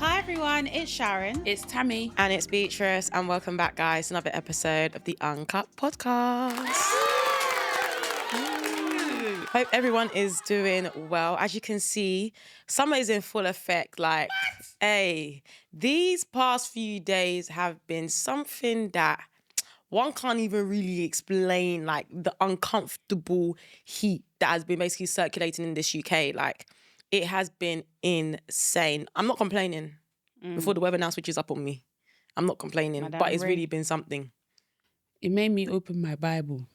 Hi everyone, it's Sharon. It's Tammy. And it's Beatrice, and welcome back, guys, to another episode of the Uncut Podcast. Hope everyone is doing well. As you can see, summer is in full effect. Like, hey, these past few days have been something that one can't even really explain, like the uncomfortable heat that has been basically circulating in this UK. Like, it has been insane. I'm not complaining. Before the weather now switches up on me, I'm not complaining, but it's really been something. It made me open my Bible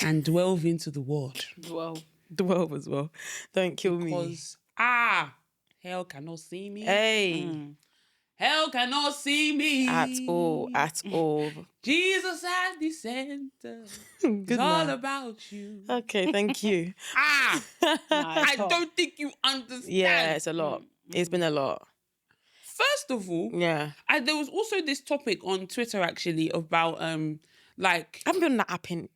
and delve into the Word. The world as well. Don't kill me. Because, hell cannot see me. Hey. Hell cannot see me. At all. Jesus has descended. Good It's all man. about you. Okay, thank you. I don't think you understand. Yeah, it's a lot. It's been a lot. First of all, Yeah. there was also this topic on Twitter actually about like I haven't been on that app in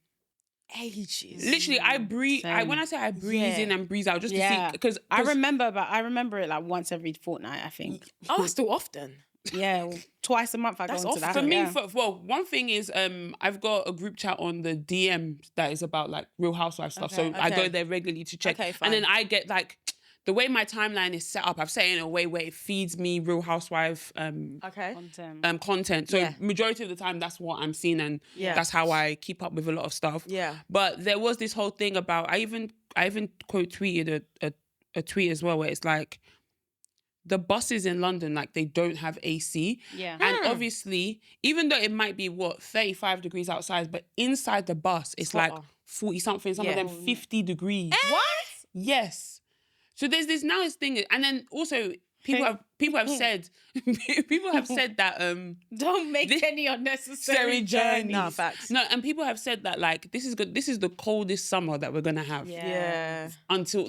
ages. literally I breathe. When I say I breathe in and breathe out, just to see because I remember it like once every fortnight, I think. Oh, that's still often. Yeah, twice a month I go into that. For me, yeah. one thing is I've got a group chat on the DM that is about like Real Housewives stuff. So I go there regularly to check. Okay, fine. And then I get like the way my timeline is set up, I've set it in a way where it feeds me Real Housewife content. So majority of the time that's what I'm seeing and that's how I keep up with a lot of stuff. Yeah. But there was this whole thing about I even quote tweeted a tweet as well where it's like the buses in London, like they don't have AC. Yeah. And obviously, even though it might be 35 degrees outside, but inside the bus, it's like 40 something, some of them 50 degrees. What? Yes. So there's this thing, and then also people have said that Don't make any unnecessary journeys. No, facts. No, and people have said that like this is good. This is the coldest summer that we're gonna have. Yeah. Until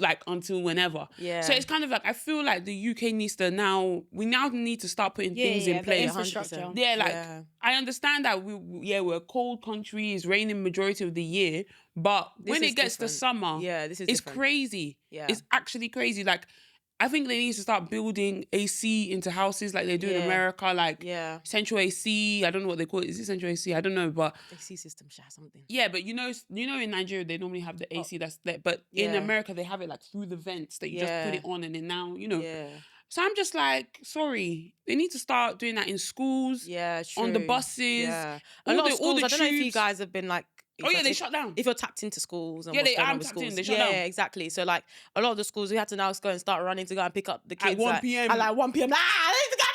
whenever. Yeah. So it's kind of like I feel like the UK needs to need to start putting things in place. The infrastructure. Yeah, like I understand that we're a cold country, it's raining majority of the year, but when it gets to summer, this is it's different. crazy. Yeah. It's actually crazy. Like I think they need to start building AC into houses like they do in America, like central AC. I don't know what they call it. Is it central AC? I don't know, but AC system, something. yeah, but you know in Nigeria they normally have the AC that's there, but in America they have it like through the vents that you just put it on and then now Yeah. So I'm just like, sorry, they need to start doing that in schools, Yeah, true. on the buses. Yeah. A lot of schools, I don't know if you guys have been like... they shut down. If you're tapped into schools and Yeah, what's they going are on with tapped in, schools. they shut down. Yeah, exactly. So like a lot of the schools, we had to now go and start running to go and pick up the kids At 1 p.m. At like 1 p.m. Like, let's together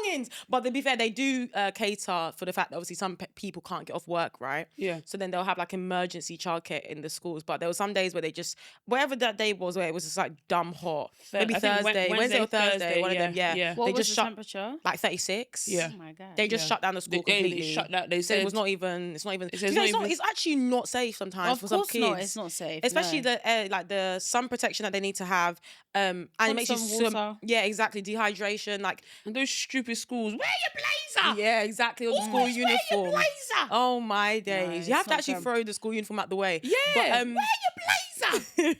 belongings. But to be fair, they do cater for the fact that obviously some people can't get off work, right? Yeah. So then they'll have like emergency childcare in the schools. But there were some days where they just, whatever that day was, where it was just like dumb hot. Maybe I think Wednesday or Thursday, one of them. yeah. Yeah. What They was just the shut temperature? like 36. Yeah. Oh my God. They just shut down the school completely. They shut that. They So said it's not even. says It's actually not safe sometimes for some kids. It's not safe. Especially the sun protection that they need to have, and it makes you water. exactly, dehydration, like and those stupid schools. Wear your blazer. yeah, exactly, or the school Always wear your uniform. blazer. Oh my days, it's you have to not actually them. throw the school uniform out the way. Yeah, but, wear your blazer.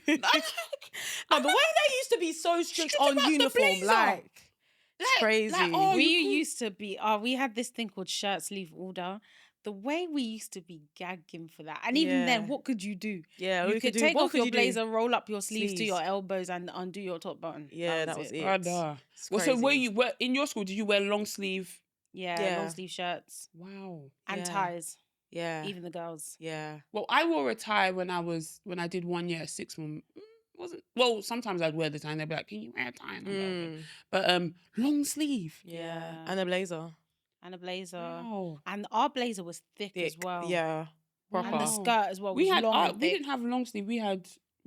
no, the way they used to be so strict on about the uniform, blazer. like it's crazy. We used to be, we had this thing called shirt sleeve order. The way we used to be gagging for that. And even then, what could you do? Yeah, You could take what off could your you do? blazer, roll up your sleeves to your elbows and undo your top button. Yeah, that was it. Brother. It's Well, so crazy. in your school, did you wear long sleeve? Yeah, long sleeve shirts Wow. and Yeah. ties, Yeah, even the girls. yeah. Well, I wore a tie when I did 1 year at sixth form. Wasn't well. Sometimes I'd wear the tie, and they'd be like, "Can you wear a tie?" And I'm like, "Okay." But long sleeve. Yeah, and a blazer. And a blazer. Wow. And our blazer was thick as well. Yeah, And the proper. skirt as well was We had long and we thick. didn't have long sleeve. We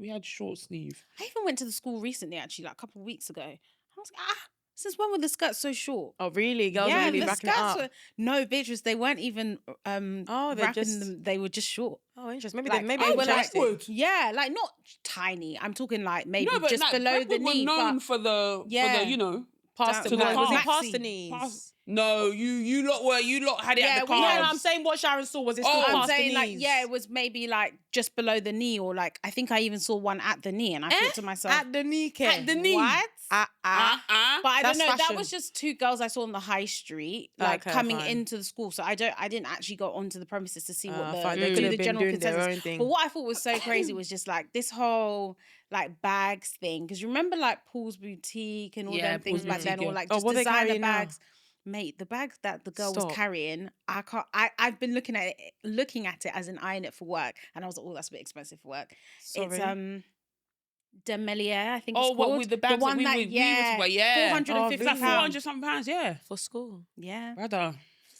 had short sleeve. I even went to the school recently, actually, like a couple of weeks ago. I was like, since when were the skirts so short? Oh, really? Girls are really the racking it up. No, Beatrice, they weren't even they're wrapping just... them. They were just short. Oh, interesting. Maybe Like, they were like... Yeah, like not tiny. I'm talking like maybe but just like, below the Brentwood knee. were known but for the past you know past to the, the was it calf. past the knees? No, you lot had it at the calves. I'm saying what Sharon saw was it still past the knees? It was maybe like just below the knee, or like I think I even saw one at the knee, and I thought to myself, at the knee, at the knee. What? But I don't know. Fashion. That was just two girls I saw on the high street, like coming into the school. So I didn't actually go onto the premises to see what the general consensus. But what I thought was so crazy was just like this whole like bags thing, because you remember like Paul's Boutique and all them things back then, or like just designer bags. Mate, the bag that the girl was carrying, I've been looking at it as an iron it for work, and I was like, oh, that's a bit expensive for work. Sorry. It's Demelier, I think it's called. What with the bags? The one that, yeah, £450. Like £400 yeah, for school. Yeah, brother.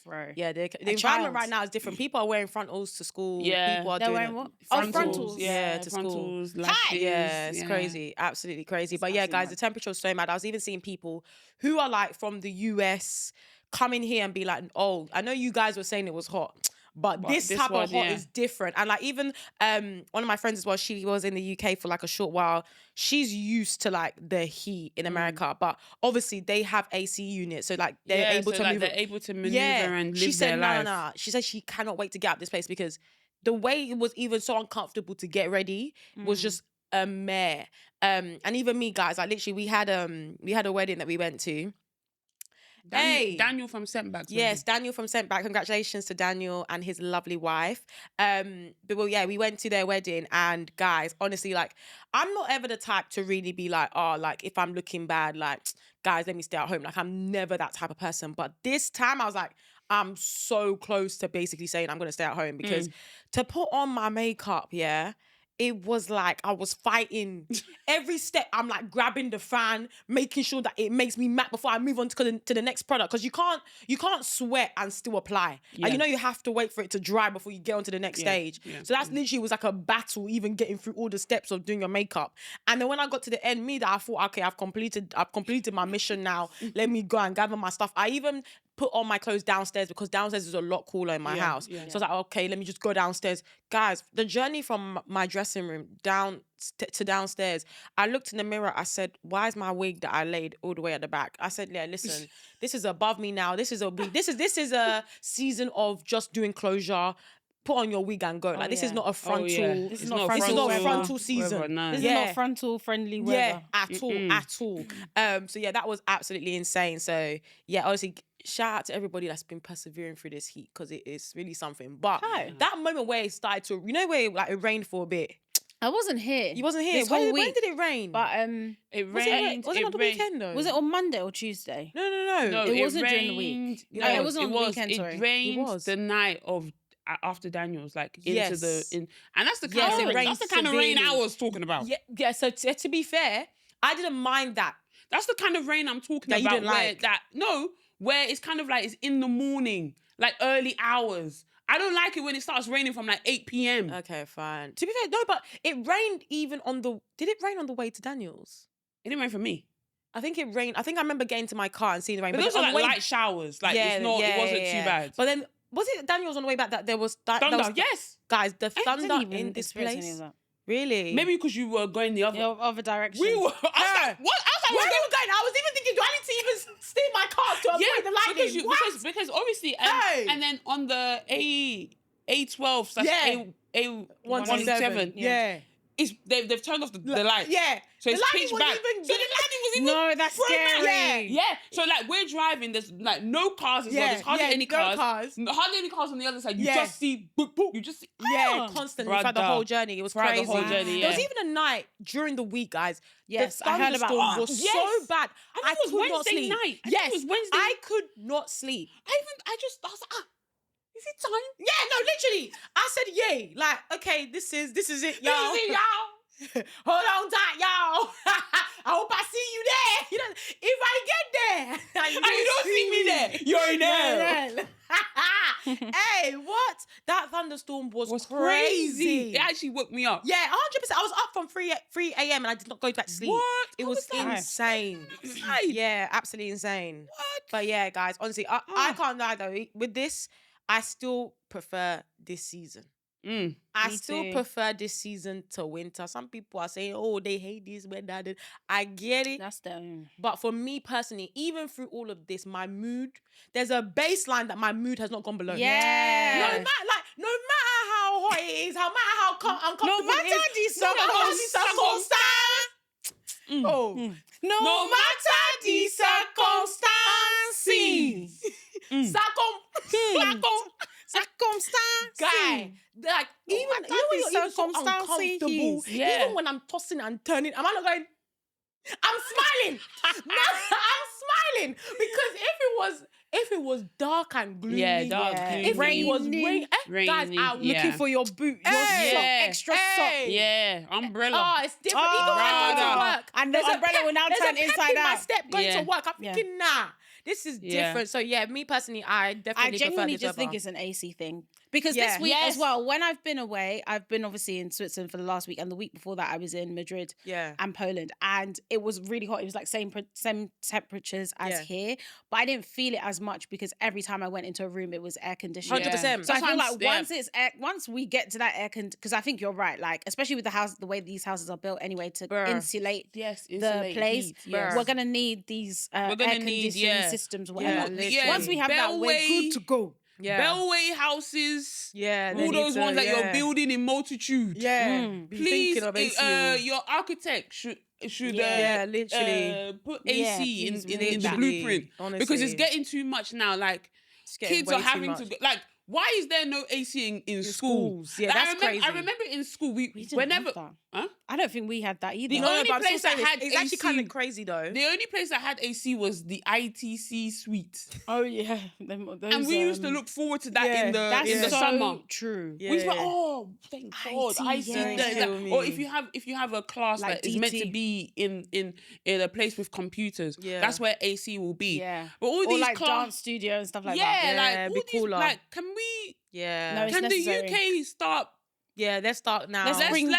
Bro. Yeah, the environment right now is different. People are wearing frontals to school. Yeah, people are they're doing wearing what? frontals. Yeah, to frontals, school. lashes. Yeah, it's crazy, absolutely crazy. But yeah, guys, the temperature was so mad. I was even seeing people who are like from the US come in here and be like, "Oh, I know you guys were saying it was hot." But this type of hot is different. And like even one of my friends as well, she was in the UK for like a short while. She's used to like the heat in America, but obviously they have AC units. So like they're able to move. They're able to maneuver and live their life. No. She said she cannot wait to get out of this place because the way it was even so uncomfortable to get ready was just a mare. And even me, guys, like literally we had a wedding that we went to. Daniel from Sentback. Yes, Daniel from Sentback. Congratulations to Daniel and his lovely wife. But well, yeah, we went to their wedding, and guys, honestly, like, I'm not ever the type to really be like, oh, like if I'm looking bad, like, guys, let me stay at home. Like, I'm never that type of person. But this time, I was like, I'm so close to basically saying I'm gonna stay at home because to put on my makeup, it was like I was fighting every step. I'm like grabbing the fan, making sure that it makes me matte before I move on to the next product. Because you can't sweat and still apply. Yeah. Like, you have to wait for it to dry before you get on to the next stage. Yeah. So that's literally was like a battle, even getting through all the steps of doing your makeup. And then when I got to the end, I thought, okay, I've completed my mission now. Let me go and gather my stuff. I even put on my clothes downstairs because downstairs is a lot cooler in my house. Yeah. So I was like, okay, let me just go downstairs. Guys, the journey from my dressing room down to downstairs, I looked in the mirror, I said, why is my wig that I laid all the way at the back? I said, yeah, listen, this is above me now. This is a season of just doing closure. Put on your wig and go. This is not a frontal. This is not a frontal season. No. This is not frontal friendly weather. Yeah, at all. So yeah, that was absolutely insane. So yeah, honestly, shout out to everybody that's been persevering through this heat because it is really something. But that moment where it started to, where it rained for a bit. I wasn't here. You wasn't here. When did it rain? But it rained. Was it on the weekend though? Was it on Monday or Tuesday? No. It wasn't during the week. No, it wasn't on the weekend. Sorry, it rained the night of after Daniel's, like into and that's the kind of rain. That's the kind of rain I was talking about. Yeah. So to be fair, I didn't mind that. That's the kind of rain I'm talking about. You didn't like. Where it's kind of like it's in the morning, like early hours. I don't like it when it starts raining from like 8 p.m. Okay, fine. To be fair, no, but it rained even on the. Did it rain on the way to Daniel's? It didn't rain for me. I think it rained. I think I remember getting to my car and seeing the rain. But those are like light showers. Like it wasn't too bad. But then was it Daniel's on the way back that there was thunder? Yes, guys, the thunder in this place. Really? Maybe because you were going the other direction. We were. I was like, what? Where are you going? I was even thinking, do I need to even steer my car to avoid the lightning? Because obviously, and then on the A12 A117, they've turned off the light. Yeah. So it's pitch black. So the lightning was even. No, that's scary. Yeah. So like we're driving, there's like no cars as well. There's hardly any cars. Hardly any cars on the other side. You just see boop, boop. You just see constantly throughout the whole journey. It was crazy. The whole journey, There was even a night during the week, guys. Yes, the thunderstorm was so bad. I think it was Wednesday night. Yes, it was Wednesday. I could not sleep. I was like, is it time? Yeah, no, literally. I said, yay. Like, okay, this is it, y'all. This is it, y'all. Hold on tight, y'all. I hope I see you there. If I get there and you don't see me there, you're in hell. Hey, what? That thunderstorm was crazy. It actually woke me up. Yeah, 100%. I was up from 3 a.m. and I did not go back to sleep. What? It was insane. Yeah, absolutely insane. What? But yeah, guys, honestly, I can't lie though. With this, I still prefer this season. I still prefer this season to winter. Some people are saying, oh, they hate this weather. I get it. That's them. But for me personally, even through all of this, my mood, there's a baseline that my mood has not gone below. Yeah. No matter how hot it is, no matter how uncomfortable no matter it is, the circumstance. No matter the circumstance. Guy, like, even when you're so uncomfortable, even when I'm tossing and turning, I'm not going, I'm smiling. I'm smiling because if it was dark and gloomy, gloomy. If it was rain, guys, I'm looking for your boot, your sock, extra sock, umbrella. Oh, it's different. Even when I go to work, and the umbrella will now turn inside out. My step going to work, I'm thinking, nah, this is different. So me personally, I genuinely just think it's an AC thing. Because this week as well, when I've been away, I've been obviously in Switzerland for the last week, and the week before that I was in Madrid and Poland, and it was really hot. It was like same temperatures as here, but I didn't feel it as much because every time I went into a room, it was air conditioned. 100%. So I feel like once we get to that air because I think you're right, like especially with the way these houses are built anyway to insulate the place, we're gonna need these air conditioning systems. Whatever. Once we have that, we're good to go. Bellway houses, all those ones that you're building in multitude. Please, your architect should literally put AC in the blueprint, honestly. Because it's getting too much now. Like kids are having to go, like. Why is there no AC in schools? Yeah, that's crazy. I remember in school we whenever. Huh? I don't think we had that either. The only place that had it's actually kind of crazy though. The only place that had AC was the ITC suite. Oh yeah, and we used to look forward to that in the summer. True. Yeah. We used to thank God, IC. Or if you have a class like that is meant to be in a place with computers, that's where AC will be. Yeah. But all these like dance studio and stuff like that. Yeah, like all these, like can we? Yeah. Can the UK start? Yeah, let's start now. Let's bring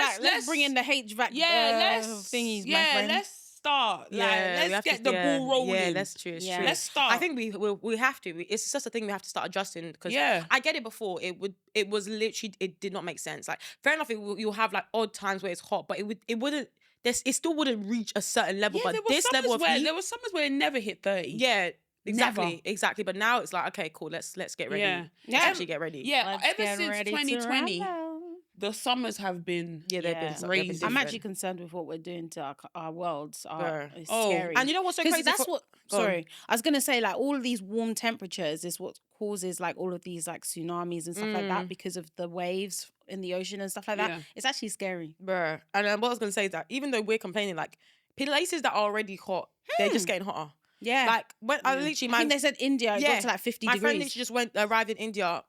in the HVAC thingies, my friend. Let's start. Let's get the ball rolling. Yeah, that's true. It's true. Let's start. I think we have to. It's just a thing we have to start adjusting because I get it before. It was literally, it did not make sense. Like fair enough, you'll have like odd times where it's hot, but it wouldn't. It still wouldn't reach a certain level. But this level of heat, there was summers where it never hit 30. Yeah. Exactly. But now it's like, okay, cool. Let's get ready. Let's actually get ready. Yeah, ever since 2020, the summers have been they've been crazy. I'm actually concerned with what we're doing to our worlds. It's scary. And you know what's so crazy? I was gonna say, like all of these warm temperatures is what causes like all of these like tsunamis and stuff like that because of the waves in the ocean and stuff like that. It's actually scary, bruh. And what I was gonna say is that even though we're complaining, like places that are already hot, they're just getting hotter. Yeah. Like when I think they said India got to like 50 degrees. My friend literally just arrived in India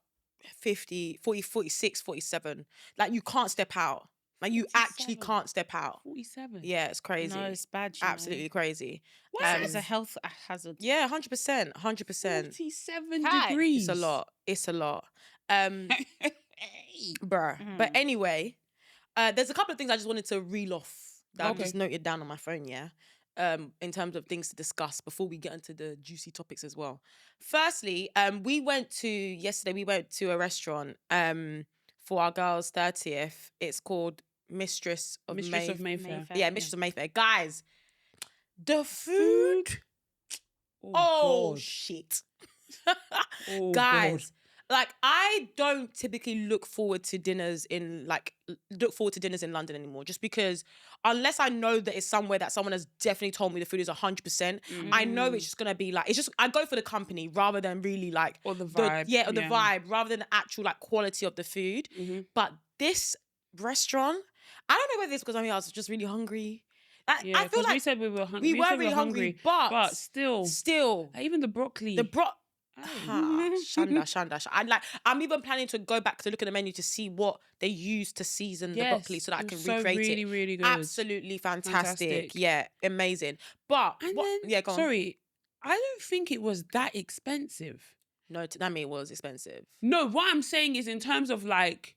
50, 40, 46, 47. Like you can't step out. Like you 47. Actually can't step out. 47. Yeah, it's crazy. No, it's bad. Absolutely crazy. It's a health hazard. Yeah, 100%. 100%. 47 degrees. It's a lot. Bruh. But anyway, there's a couple of things I just wanted to reel off that I've just noted down on my phone, in terms of things to discuss before we get into the juicy topics as well. Firstly, we went to a restaurant for our girls' 30th. It's called Mistress of Mayfair. Yeah, Mistress of Mayfair. Guys, the food. Shit. Guys. God. Like, I don't typically look forward to dinners in London anymore, just because unless I know that it's somewhere that someone has definitely told me the food is 100%, I know it's just gonna be like, I go for the company rather than really like or the vibe, the vibe rather than the actual like quality of the food. But this restaurant, I don't know whether it's because I was just really hungry. I feel like we said we were hungry. We were really hungry, but still, even the broccoli. Shanda. I'm even planning to go back to look at the menu to see what they use to season the broccoli so that I can recreate really, it. Really good. Absolutely fantastic. Yeah, amazing. But go on. Sorry, I don't think it was that expensive. No, to me it was expensive. No, what I'm saying is in terms of like,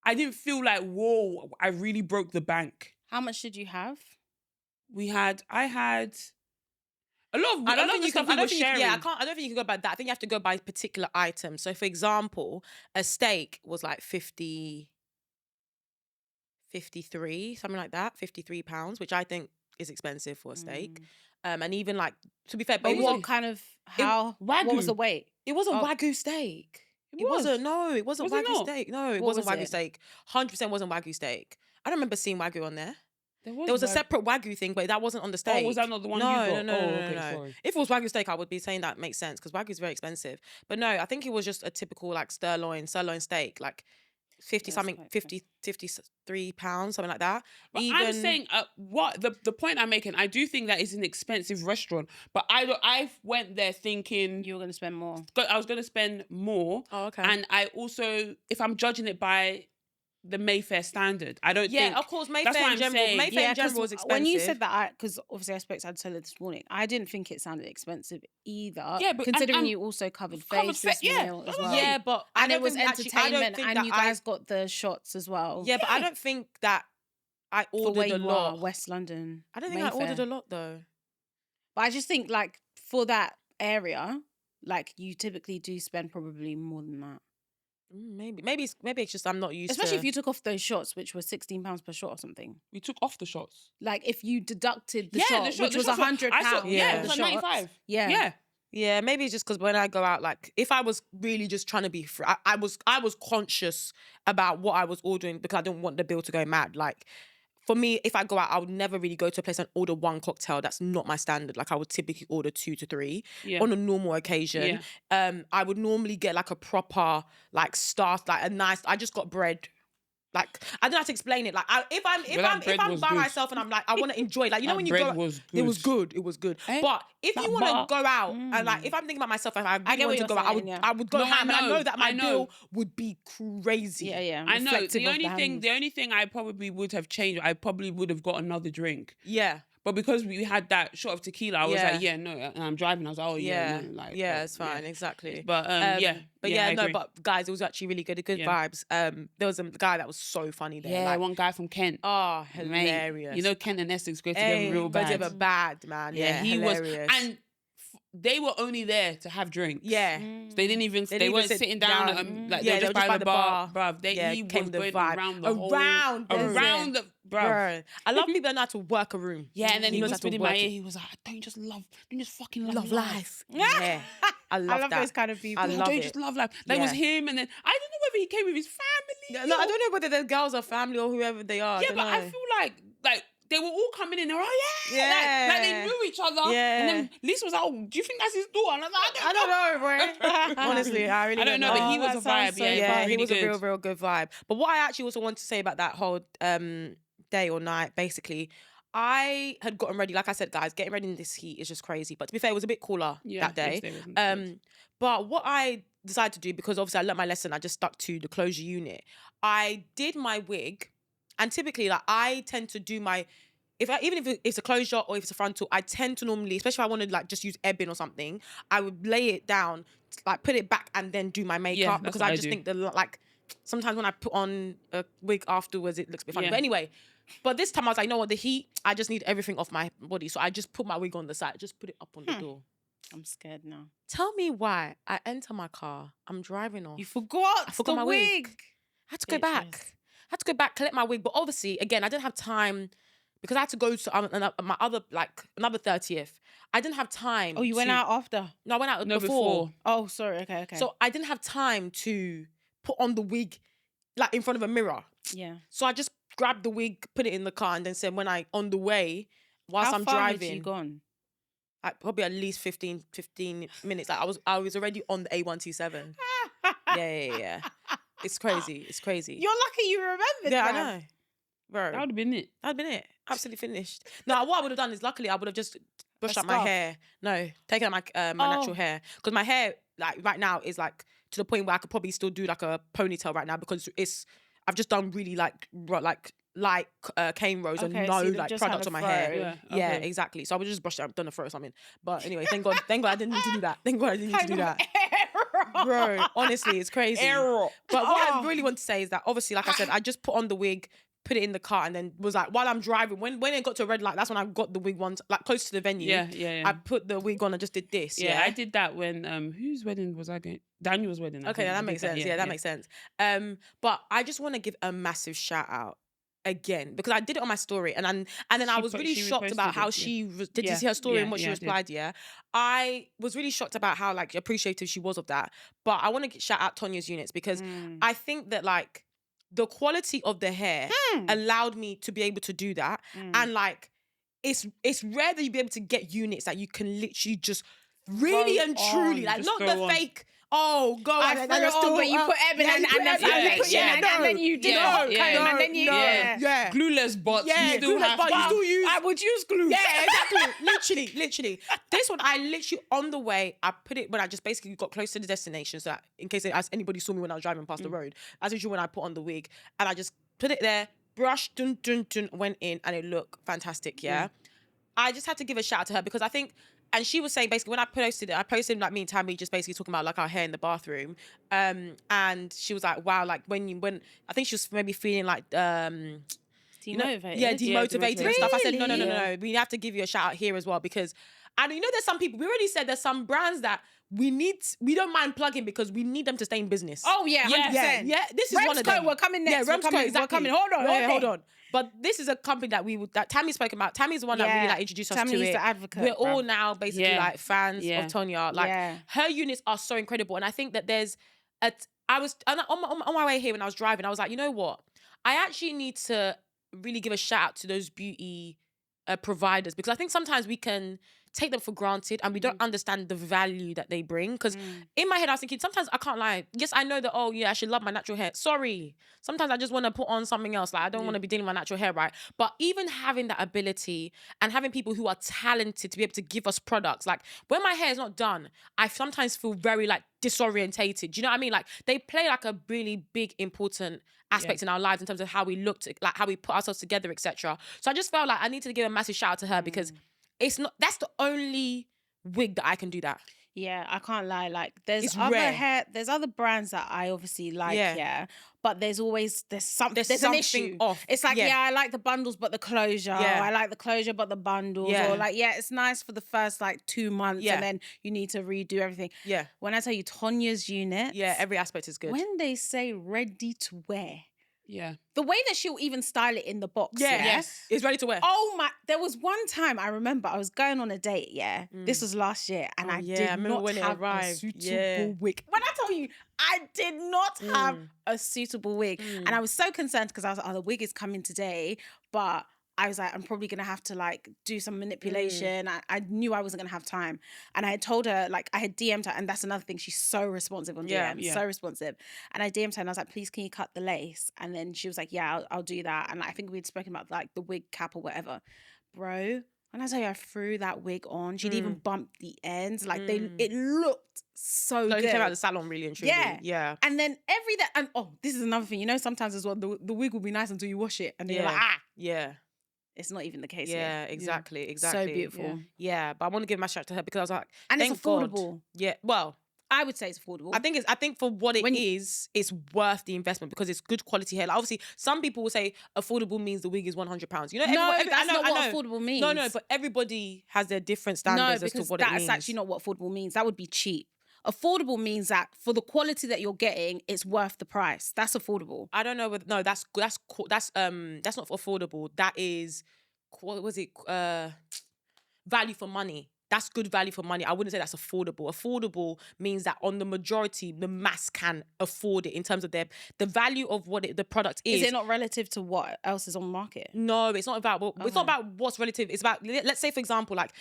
I didn't feel like, whoa, I really broke the bank. How much did you have? I had A lot of the stuff we were sharing. I don't think you can go by that. I think you have to go by particular items. So, for example, a steak was like 53, something like that, £53, which I think is expensive for a steak. And even like, to be fair, but what kind of, what was the weight? It wasn't Wagyu steak. It wasn't Wagyu steak. No, it wasn't Wagyu steak. 100% wasn't Wagyu steak. I don't remember seeing Wagyu on there. There was a separate Wagyu thing, but that wasn't on the steak. Oh, was that not the one you got? No. Sorry. If it was Wagyu steak, I would be saying that makes sense because Wagyu is very expensive. But no, I think it was just a typical like sirloin steak, like 53 pounds, something like that. But I'm saying what the point I'm making, I do think that it's an expensive restaurant, but I went there thinking you were going to spend more. I was going to spend more. Oh, okay. And I also, if I'm judging it by the Mayfair standard, I don't think... Yeah, of course, Mayfair in general is expensive. When you said that, because obviously I spoke to Adela this morning, I didn't think it sounded expensive either. Yeah, but considering you also covered Faith's meal as well. Yeah, but and it was entertainment, and you guys got the shots as well. Yeah, but I don't think that I ordered a lot. West London. I don't think Mayfair. I ordered a lot though. But I just think like for that area, like you typically do spend probably more than that. Maybe it's just I'm not used to... Especially if you took off those shots, which were £16 per shot or something. We took off the shots? Like, if you deducted the shot, which was £100. Yeah, it was like 95. Yeah, maybe it's just because when I go out, like, if I was really just trying to be free, I was conscious about what I was ordering because I didn't want the bill to go mad. Like, for me, if I go out, I would never really go to a place and order one cocktail. That's not my standard. Like, I would typically order 2 to 3 on a normal occasion. I would normally get like a proper, like, like a nice, I just got bread. Like, I don't have to explain it. Like, if I'm by myself and I'm like, I want to enjoy, like, you know, when you go, it was good. But if you want to go out and like, if I'm thinking about myself and I really want to go out, I would go ham, and I know that my bill would be crazy. Yeah. I know. The only thing I probably would have changed, I probably would have got another drink. Yeah. But because we had that shot of tequila, I was like, no. And I'm driving. I was like, no. Like, it's fine, exactly. But but guys, it was actually really good. Good vibes. There was a guy that was so funny there. Yeah, like, one guy from Kent. Oh, hilarious. Mate, you know, Kent and Essex go together real bad. Go together bad, man. Yeah, he hilarious. Was. And they were only there to have drinks. Yeah. They didn't even, they weren't sitting down. Like, they were just by the bar. Bruv, he was going around the whole... Around the... Bro. I love people that know how to work a room. Yeah, and then he whispered in my ear, he was like, don't you just fucking love life. Yeah. I love those kind of people. Don't you just love life. That was him, and then I don't know whether he came with his family. No, I don't know whether the girls are family or whoever they are. Yeah, but I feel like they were all coming in. They were like they knew each other. Yeah. And then Lisa was like, "Oh, do you think that's his daughter?" And I was like, I don't know, bro. Honestly, I really don't know. But he was a vibe. He was a real good vibe. But what I actually also want to say about that whole day or night, basically, I had gotten ready. Like I said, guys, getting ready in this heat is just crazy. But to be fair, it was a bit cooler that day. But what I decided to do, because obviously I learnt my lesson, I just stuck to the closure unit. I did my wig, and typically, like, I tend to do my... Even if it's a closure or if it's a frontal, I tend to normally, especially if I want to like just use ebbing or something, I would lay it down, like put it back and then do my makeup because I just think that like sometimes when I put on a wig afterwards, it looks a bit funny. But anyway, this time I was like, you know what, the heat, I just need everything off my body. So I just put my wig on the side, just put it up on the door. I'm scared now. Tell me why I enter my car, I'm driving off. You forgot. I forgot my wig. I had to go back. Collect my wig. But obviously, again, I didn't have time because I had to go to my other, like, another 30th. I didn't have time. Oh, you went out after? No, I went out before. Oh, sorry. Okay. So I didn't have time to put on the wig, like, in front of a mirror. Yeah. So I just grabbed the wig, put it in the car, and then said when on the way, whilst I'm driving. How far had you gone? Like, probably at least 15 minutes. Like, I was already on the A127. Yeah. It's crazy. You're lucky you remembered. Yeah, man. I know. Bro. That would have been it. That'd been it. Absolutely finished. No, what I would have done is, luckily, I would have just brushed out my hair. No, taken out my natural hair. Because my hair, like, right now is, like, to the point where I could probably still do, like, a ponytail right now because I've just done really, like light cane rows and no, like, product on my hair. Yeah, exactly. So I would just brush it up, done a fro or something. But anyway, thank God I didn't need to do that. Bro, honestly, it's crazy. But what I really want to say is that, obviously, like I said, I just put on the wig, put it in the car, and then was like, while I'm driving, when it got to a red light, that's when I got the wig once, like close to the venue. Yeah. I put the wig on and just did this. Yeah, I did that when whose wedding was I going? Daniel's wedding. Okay, that makes sense. That makes sense. But I just want to give a massive shout out again, because I did it on my story, and then I was really shocked about how she did you see her story and what she replied? I was really shocked about how like appreciative she was of that. But I want to shout out Tonya's units, because I think that like the quality of the hair allowed me to be able to do that. And like it's rare that you be able to get units that you can literally just really and truly like, not the fake. Oh, go on. But you put Eben and then you did and then you glueless bots. You still use. I would use glue. Yeah, exactly. literally. This one, I literally on the way, I put it when I just basically got close to the destination, so that in case anybody saw me when I was driving past the road, as usual when I put on the wig, and I just put it there, brushed, went in, and it looked fantastic. Yeah, I just had to give a shout out to her, because I think. And she was saying basically when I posted like me and Tammy just basically talking about like our hair in the bathroom. And she was like, wow, like when I think she was maybe feeling like demotivated. Demotivated and stuff. I said, no. We have to give you a shout out here as well, because and there's some people, we already said there's some brands that we don't mind plugging because we need them to stay in business. Oh yeah, 100%. Yeah. This is one of them. We're coming next. Yeah, we're coming. Hold on. But this is a company that Tammy's spoken about. Tammy's the one that really like introduced us to it. Tammy's the advocate. We're all now basically like fans of Tonya. Like her units are so incredible, and I think that there's I was on my way here when I was driving. I was like, you know what? I actually need to really give a shout out to those beauty providers, because I think sometimes we can take them for granted and we don't understand the value that they bring. Because in my head, I was thinking, sometimes I can't lie. Yes, I know that, I should love my natural hair. Sorry. Sometimes I just want to put on something else. Like, I don't want to be dealing with my natural hair, right? But even having that ability and having people who are talented to be able to give us products, like when my hair is not done, I sometimes feel very like disorientated. Do you know what I mean? Like they play like a really big, important aspect in our lives in terms of how we look, like how we put ourselves together, etc. So I just felt like I need to give a massive shout out to her, because that's the only wig that I can do that. Yeah, I can't lie. Like there's other brands that I obviously like, but there's an issue. Off. It's like, I like the bundles but the closure. I like the closure but the bundles. Or like, it's nice for the first like 2 months and then you need to redo everything. Yeah. When I tell you Tonya's unit, every aspect is good. When they say ready to wear. Yeah. The way that she'll even style it in the box. It's ready to wear. Oh my, there was one time I remember I was going on a date, this was last year, and I did not have a suitable wig. When I tell you, I did not have a suitable wig. And I was so concerned because I was like, the wig is coming today, but I was like, I'm probably going to have to like do some manipulation. I knew I wasn't going to have time. And I had told her, like I had DM'd her, and that's another thing. She's so responsive on DM, so responsive. And I DM'd her and I was like, please, can you cut the lace? And then she was like, yeah, I'll do that. And like, I think we'd spoken about like the wig cap or whatever. Bro, when I tell you I threw that wig on, she'd even bumped the ends. Like it looked so good. You came out of the salon really and truly. Yeah. And then this is another thing. You know, sometimes as well, the wig will be nice until you wash it. And then you're like, Yeah. It's not even the case. Yeah, exactly. So beautiful. Yeah, but I want to give my shout out to her because I was like, and it's affordable. God. Yeah, well, I would say it's affordable. I think for what it is, it's worth the investment because it's good quality hair. Like obviously, some people will say affordable means the wig is £100. You know, that's not what affordable means. No, but everybody has their different standards as to what it means. That's actually not what affordable means. That would be cheap. Affordable means that for the quality that you're getting, it's worth the price. That's affordable. I don't know whether that's not affordable. That is, what was it? Value for money. That's good value for money. I wouldn't say that's affordable. Affordable means that on the majority, the mass can afford it in terms of the value of what the product is. Is it not relative to what else is on the market? No, it's not about. It's not about what's relative. It's about, let's say for example, like,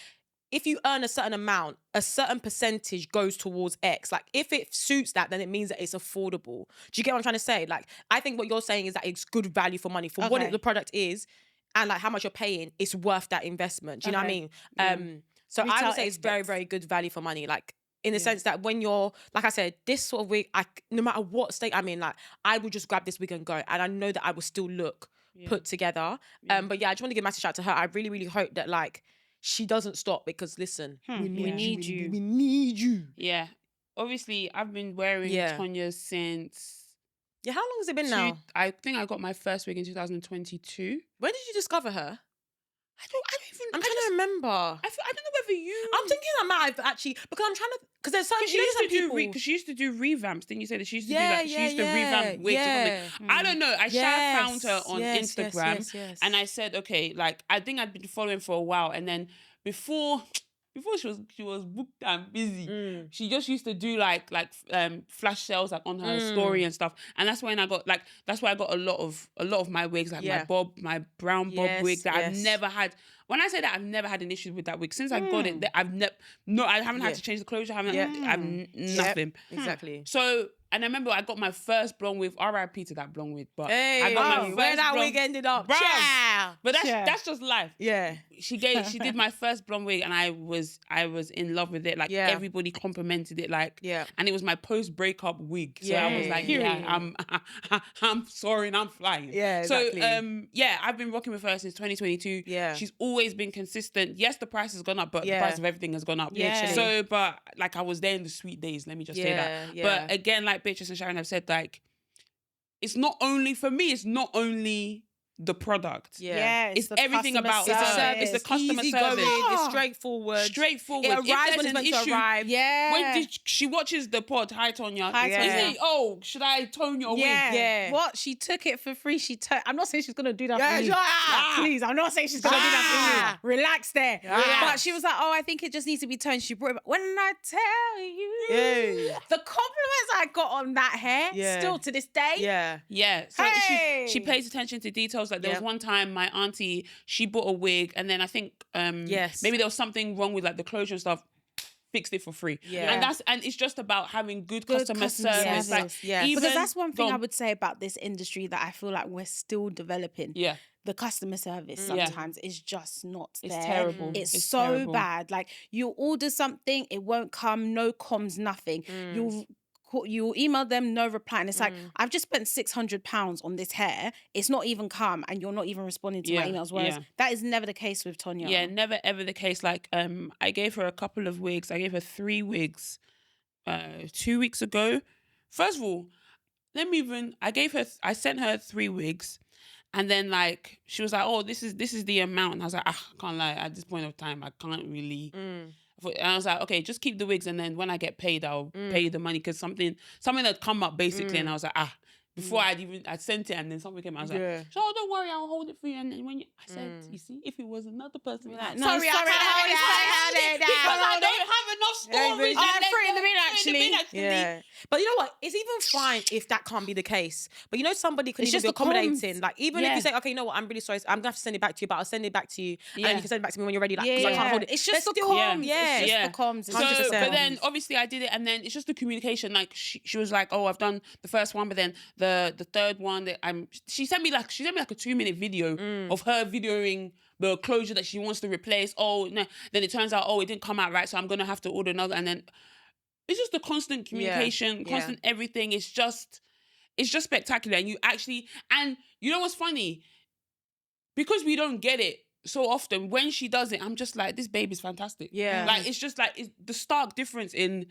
if you earn a certain amount, a certain percentage goes towards X. Like, if it suits that, then it means that it's affordable. Do you get what I'm trying to say? Like, I think what you're saying is that it's good value for money. For what the product is and, like, how much you're paying, it's worth that investment. Do you know what I mean? So I would say it's very, very good value for money. Like, in the sense that when you're, like I said, this sort of wig, no matter what state I'm in, like, I would just grab this wig and go. And I know that I will still look put together. But yeah, I just want to give a massive shout out to her. I really, really hope that, like, she doesn't stop because listen, we need you. We need you. Yeah. Obviously, I've been wearing Tonya's since Yeah, how long has it been now? I think I got my first wig in 2022. When did you discover her? I'm trying to remember. I don't know whether you... I'm thinking I might have actually... Because I'm trying to... Because there's some people... Because she used to do revamps. Didn't you say that she used to do like... She used to revamp wigs or something. I don't know. I found her on Instagram. And I said, okay, like, I think I'd been following for a while. And then before she was booked and busy, she just used to do like flash sales like on her story and stuff. And that's when I got a lot of my wigs, like my brown bob wig that I've never had. When I say that, I've never had an issue with that wig since I got it. I haven't had to change the closure. I've nothing. Exactly. So. And I remember I got my first blonde wig, RIP to that blonde wig, but I got my first where that wig ended up. But that's just life. Yeah. She did my first blonde wig and I was in love with it. Like everybody complimented it. Like and it was my post breakup wig. So I was like, I'm soaring, I'm flying. Yeah. Exactly. So I've been rocking with her since 2022. Yeah. She's always been consistent. Yes, the price has gone up, but the price of everything has gone up. Yeah. So but like I was there in the sweet days, let me just say that. Yeah. But again, like Beatrice and Sharon have said, like, it's not only the product. It's everything about her. It's the customer service. It's straightforward. It arrives when it's meant to arrive. Yeah. When she watches the pod, hi Tonya. Should I tone your wig? Yeah. What? She took it for free. I'm not saying she's gonna do that for you. Please, I'm not saying she's gonna do that for you. Relax there. But she was like, I think it just needs to be toned. She brought it back. When I tell you, the compliments I got on that hair, still to this day. Yeah. So she pays attention to details. Like there was one time my auntie, she bought a wig and then I think maybe there was something wrong with like the closure and stuff. Fixed it for free. And it's just about having good customer service. Like, because that's one thing I would say about this industry that I feel like we're still developing. Yeah. The customer service sometimes is just not there. It's terrible. It's so terrible. Bad. Like you order something, it won't come, no comms, nothing. You'll email them, no reply. And it's like, I've just spent £600 on this hair. It's not even come and you're not even responding to my emails. Whereas that is never the case with Tonya. Yeah, never ever the case. Like, I gave her a couple of wigs. I gave her 3 wigs 2 weeks ago. First of all, I sent her 3 wigs. And then like, she was like, this is the amount. And I was like, I can't lie. At this point of time, I can't really... And I was like, okay, just keep the wigs, and then when I get paid, I'll pay you the money, because something had come up basically, and I was like, before I'd sent it, and then something came out, I was like, don't worry, I'll hold it for you. And then when I said, you see, if it was another person, like, no, sorry, I can't hold it because I don't have enough storage. I threw it in the bin actually. Yeah. But you know what? It's even fine if that can't be the case. But you know, somebody can just be accommodating. Like, even if you say, okay, you know what, I'm really sorry, I'm going to have to send it back to you, but I'll send it back to you. And then you can send it back to me when you're ready, like, because I can't hold it. It's just the comms. It's just the comms. So, but then obviously I did it, and then it's just the communication. Like, she was like, I've done the first one, but then the third one that she sent me like a 2-minute video of her videoing the closure that she wants to replace. No, then it turns out, it didn't come out right, so I'm gonna have to order another. And then it's just the constant communication, constant everything. It's just spectacular. And you know what's funny? Because we don't get it so often, when she does it, I'm just like, this baby's fantastic. Yeah. Like, it's just like, it's the stark difference in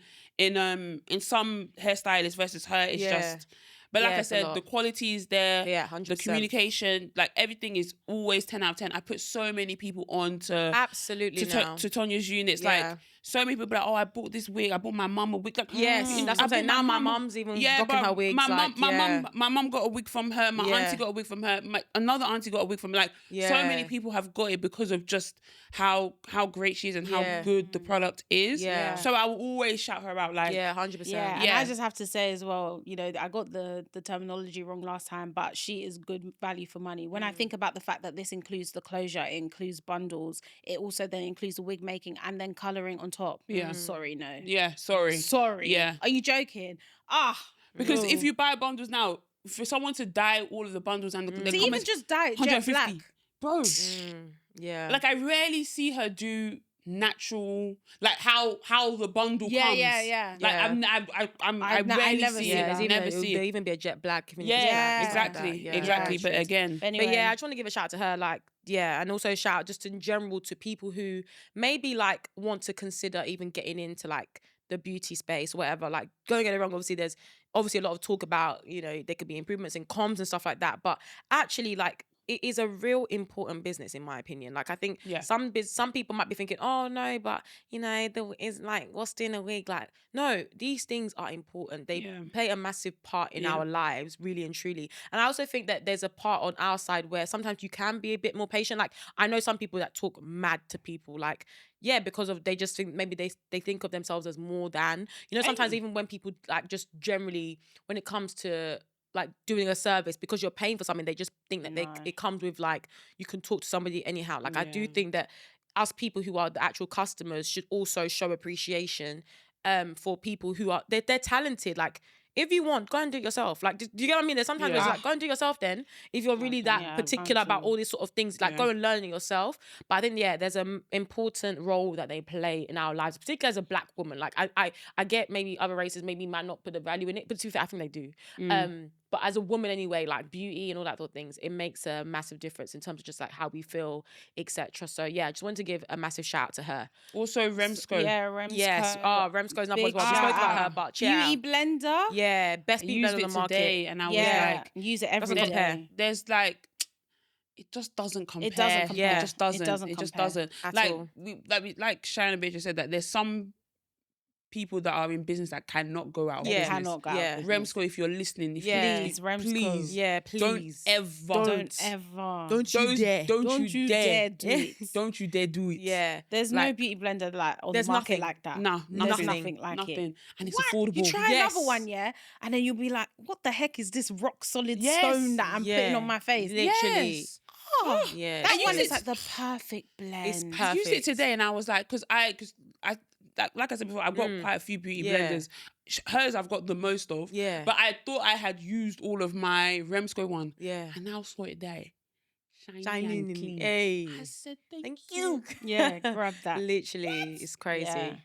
some hairstylists versus her. It's just... But like I said, the quality is there. Yeah, 100%. The communication, like, everything is always 10 out of 10. I put so many people on to Tonya's units. Like, so many people are like, I bought this wig. I bought my mum a wig. Like, yes, that's what I'm saying. Now my mum's even rocking her wigs. My mum got a wig from her. My auntie got a wig from her. Another auntie got a wig from her. Like, so many people have got it because of just how great she is and how good the product is. Yeah. So I will always shout her out. Like, 100%. Yeah, and I just have to say as well, you know, I got the terminology wrong last time, but she is good value for money. When I think about the fact that this includes the closure, it includes bundles, it also then includes the wig making and then colouring on top. Yeah. Sorry, no. Yeah, sorry. Yeah. Are you joking? Because if you buy bundles now, for someone to dye all of the bundles and the even just dye it jet black. Bro. Yeah. Like, I rarely see her do natural, like how the bundle comes. Yeah. Like, I rarely see it. I never see it. There'll even be a jet black. Exactly. But again. Anyway. But I just want to give a shout out to her, like, and also shout out just in general to people who maybe like want to consider even getting into like the beauty space, whatever. Like, don't get it wrong, obviously obviously a lot of talk about, you know, there could be improvements in comms and stuff like that. But actually, like, it is a real important business, in my opinion. Like, I think some people might be thinking, oh no, but you know, is like, what's in a wig? Like, no, these things are important. They play a massive part in our lives, really and truly. And I also think that there's a part on our side where sometimes you can be a bit more patient. Like, I know some people that talk mad to people, like, because of, they just think maybe they think of themselves as more than, you know, sometimes even when people like just generally, when it comes to like doing a service, because you're paying for something, they just think that it comes with like, you can talk to somebody anyhow. Like, I do think that us people who are the actual customers should also show appreciation for people who are, they're talented. Like, if you want, go and do it yourself. Like, do you get what I mean? There's sometimes it's like, go and do it yourself then. If you're really that particular about all these sort of things, like go and learn it yourself. But I think, there's an important role that they play in our lives, particularly as a black woman. Like, I get maybe other races maybe might not put the value in it, but to be fair, I think they do. But as a woman anyway, like beauty and all that sort of things, it makes a massive difference in terms of just like how we feel, etc. So I just wanted to give a massive shout out to her. Also Remsco. Remsco. Yes. Remsco's number one. We spoke about her, but Beauty blender. Yeah, best beauty blender on the market. Today, and I was like, use it every day. There's like, it just doesn't compare. It doesn't compare. It just doesn't. It just doesn't. At all. Like Sharon and Beatrice said, that there's some people that are in business that cannot go out. Cannot go out. Remsco, if you're listening, please, please, don't you dare do it. Don't you dare do it. Yeah, there's no beauty blender like on the market like that. No, nothing like it. And it's affordable. You try another one, and then you'll be like, what the heck is this rock solid stone that I'm putting on my face? Literally. Oh, that one is like the perfect blend. It's perfect. I used it today, and I was like, because I like I said before, I've got quite a few beauty blenders. Hers I've got the most of. Yeah. But I thought I had used all of my Remsco one. Yeah. And now saw it there. Shining and clean. Hey. I said, thank you. Yeah, grab that. Literally, it's crazy. Yeah.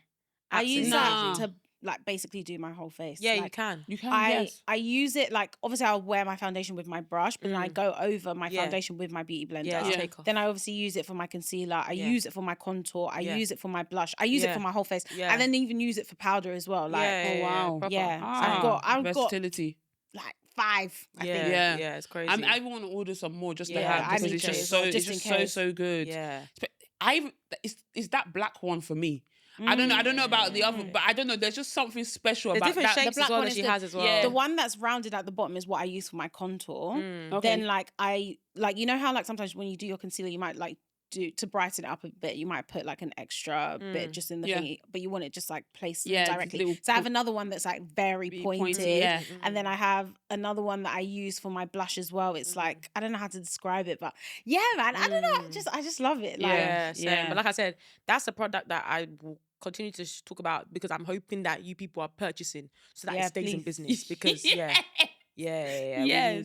I use that to like basically do my whole face. Yeah, like, you can. You can, I use it like, obviously I'll wear my foundation with my brush, but then I go over my foundation with my beauty blender. Take off. Then I obviously use it for my concealer. I use it for my contour. I use it for my blush. I use it for my whole face. And then even use it for powder as well. Like, oh wow. I've versatility. Got like 5, I think. Yeah, it's crazy. I want to order some more just to have, because it's just so good. Yeah. It's that black one for me. I don't know about the other, but I don't know. There's just something special about different that. shapes the black as well one that is she has as well. Yeah. The one that's rounded at the bottom is what I use for my contour. Okay. Then like you know how like sometimes when you do your concealer, you might like do to brighten it up a bit. You might put like an extra bit just in the thingy, but you want it just like placed directly. So I have another one that's like very pointed, and then I have another one that I use for my blush as well. It's like, I don't know how to describe it, but man, I don't know. I just love it. Like, same. But like I said, that's a product that I will continue to talk about, because I'm hoping that you people are purchasing so that it stays in business, because we need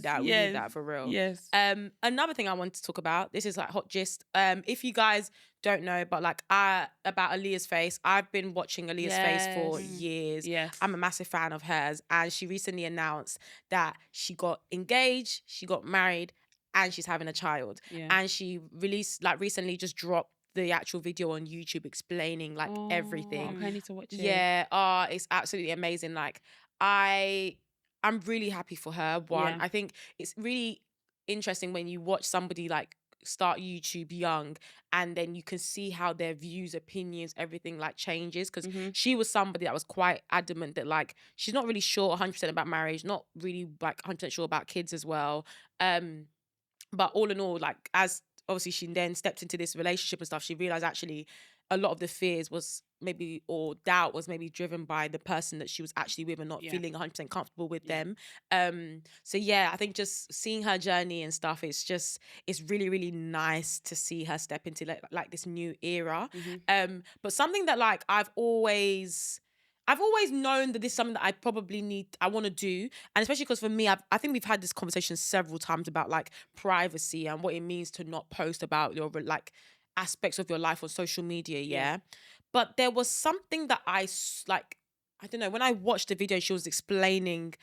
that for real. Yes. Another thing I want to talk about, this is like hot gist. If you guys don't know, but like about Alliyah's face, I've been watching Alliyah's face for years. Yes. I'm a massive fan of hers, and she recently announced that she got engaged, she got married, and she's having a child. And she released, like, recently just dropped the actual video on YouTube explaining like everything. I need to watch it. Yeah, it's absolutely amazing. Like, I'm really happy for her. I think it's really interesting when you watch somebody like start YouTube young, and then you can see how their views, opinions, everything like changes, because she was somebody that was quite adamant that like she's not really sure 100% about marriage, not really like 100% sure about kids as well. But all in all, like, as obviously she then stepped into this relationship and stuff, she realized actually a lot of the fears was maybe, or doubt was maybe driven by the person that she was actually with and not feeling 100% comfortable with them. So yeah, I think just seeing her journey and stuff, it's really, really nice to see her step into like this new era. But something that like I've always known that this is something that I want to do. And especially because for me, I think we've had this conversation several times about like privacy and what it means to not post about your like aspects of your life on social media. But there was something that I don't know, when I watched the video, she was explaining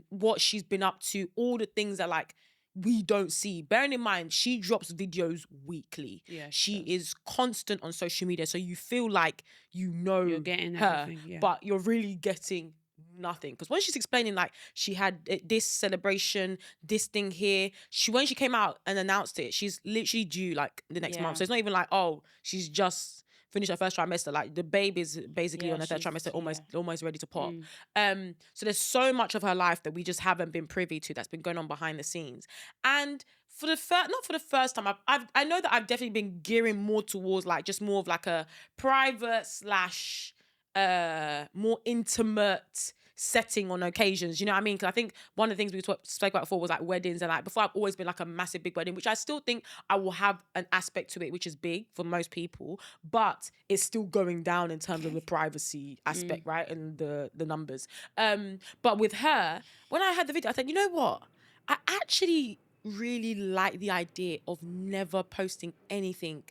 what she's been up to, all the things that like we don't see. Bearing in mind, she drops videos weekly. She is constant on social media, so you feel like you know you're getting her, everything, but you're really getting nothing. Because when she's explaining, like, she had this celebration, this thing here, when she came out and announced it, she's literally due, like, the next month. So it's not even like, oh, she's just finished her first trimester. Like, the baby is basically on her third trimester, almost ready to pop. So there's so much of her life that we just haven't been privy to that's been going on behind the scenes. And not for the first time, I know that I've definitely been gearing more towards, like, just more of like a private / more intimate setting on occasions, you know what I mean? Because I think one of the things we spoke about before was like weddings, and like before I've always been like a massive big wedding, which I still think I will have an aspect to it which is big for most people, but it's still going down in terms of the privacy aspect, right? And the numbers. But with her, when I heard the video, I thought, you know what? I actually really like the idea of never posting anything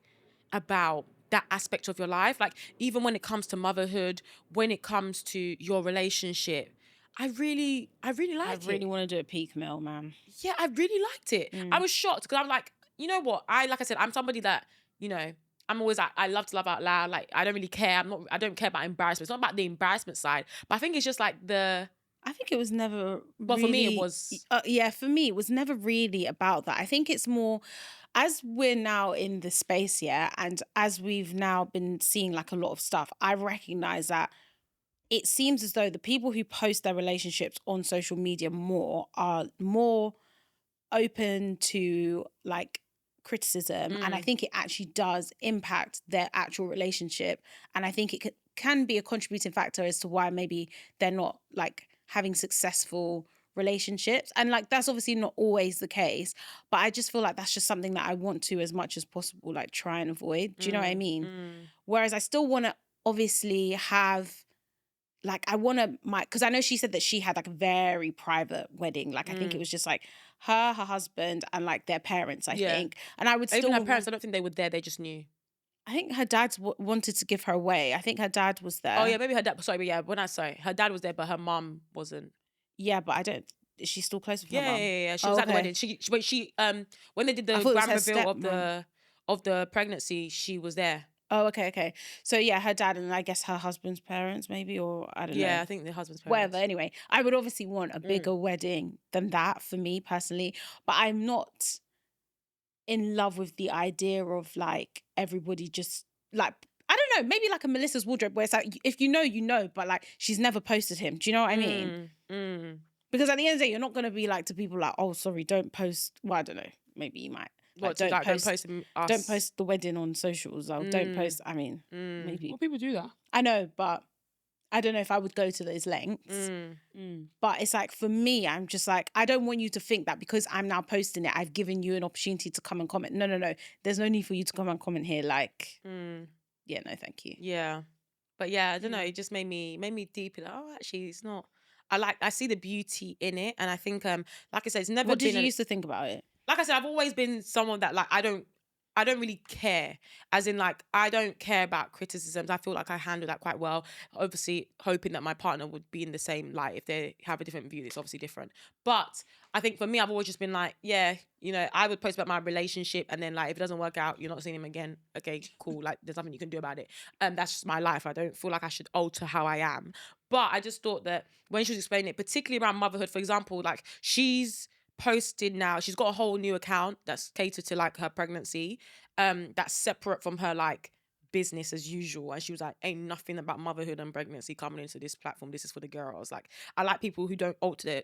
about that aspect of your life. Like, even when it comes to motherhood, when it comes to your relationship, I really liked it. I really want to do a peak meal, man. Yeah, I really liked it. I was shocked because I'm like, you know what? Like I said, I'm somebody that, you know, I'm always like, I love to laugh out loud. Like, I don't really care. I don't care about embarrassment. It's not about the embarrassment side, but I think it's just like I think it was never But for me, it was... for me, it was never really about that. I think it's more, as we're now in the space, and as we've now been seeing like a lot of stuff, I recognise that it seems as though the people who post their relationships on social media are more open to like criticism. And I think it actually does impact their actual relationship. And I think it can be a contributing factor as to why maybe they're not like having successful relationships. And like, that's obviously not always the case, but I just feel like that's just something that I want to, as much as possible, like try and avoid. Do you know what I mean? Whereas I still want to obviously have, like, I want to, because I know she said that she had like a very private wedding. Like, I think it was just like her husband, and like their parents, I think. And I would still... Even her parents, I don't think they were there. They just knew. I think her dad wanted to give her away. I think her dad was there. Oh, yeah, maybe her dad... Sorry, but yeah, her dad was there, but her mum wasn't. Yeah, but I don't... Is she still close with her mum? Yeah. She was at the wedding. She when they did the grand reveal of the pregnancy, she was there. Oh, okay. So, yeah, her dad and I guess her husband's parents maybe, or I don't know. Yeah, I think the husband's parents. Whatever, anyway. I would obviously want a bigger wedding than that for me personally, but I'm not in love with the idea of like everybody just like, I don't know, maybe like a Melissa's wardrobe where it's like, if you know, but like she's never posted him. Do you know what I mean? Because at the end of the day, you're not going to be like to people like, oh, sorry, don't post. Well, I don't know. Maybe you might. Like, don't post the wedding on socials. Or don't post. I mean, maybe. Well, people do that. I know, but I don't know if I would go to those lengths. But it's like, for me, I'm just like, I don't want you to think that because I'm now posting it, I've given you an opportunity to come and comment. No. There's no need for you to come and comment here. Like, yeah, no, thank you. Yeah. But yeah, I don't know. It just made me deep in, oh, actually, it's not. I see the beauty in it. And I think, like I said, it's never been... What did you used to think about it? Like I said, I've always been someone that, like, I don't really care. As in, like, I don't care about criticisms. I feel like I handle that quite well. Obviously, hoping that my partner would be in the same light. If they have a different view, it's obviously different. But I think for me, I've always just been like, yeah, you know, I would post about my relationship, and then, like, if it doesn't work out, you're not seeing him again. Okay, cool. Like, there's nothing you can do about it. That's just my life. I don't feel like I should alter how I am. But I just thought that when she was explaining it, particularly around motherhood, for example, like, she's posted now, she's got a whole new account that's catered to like her pregnancy, that's separate from her like business as usual. And she was like, ain't nothing about motherhood and pregnancy coming into this platform. This is for the girls. Like, I like people who don't alter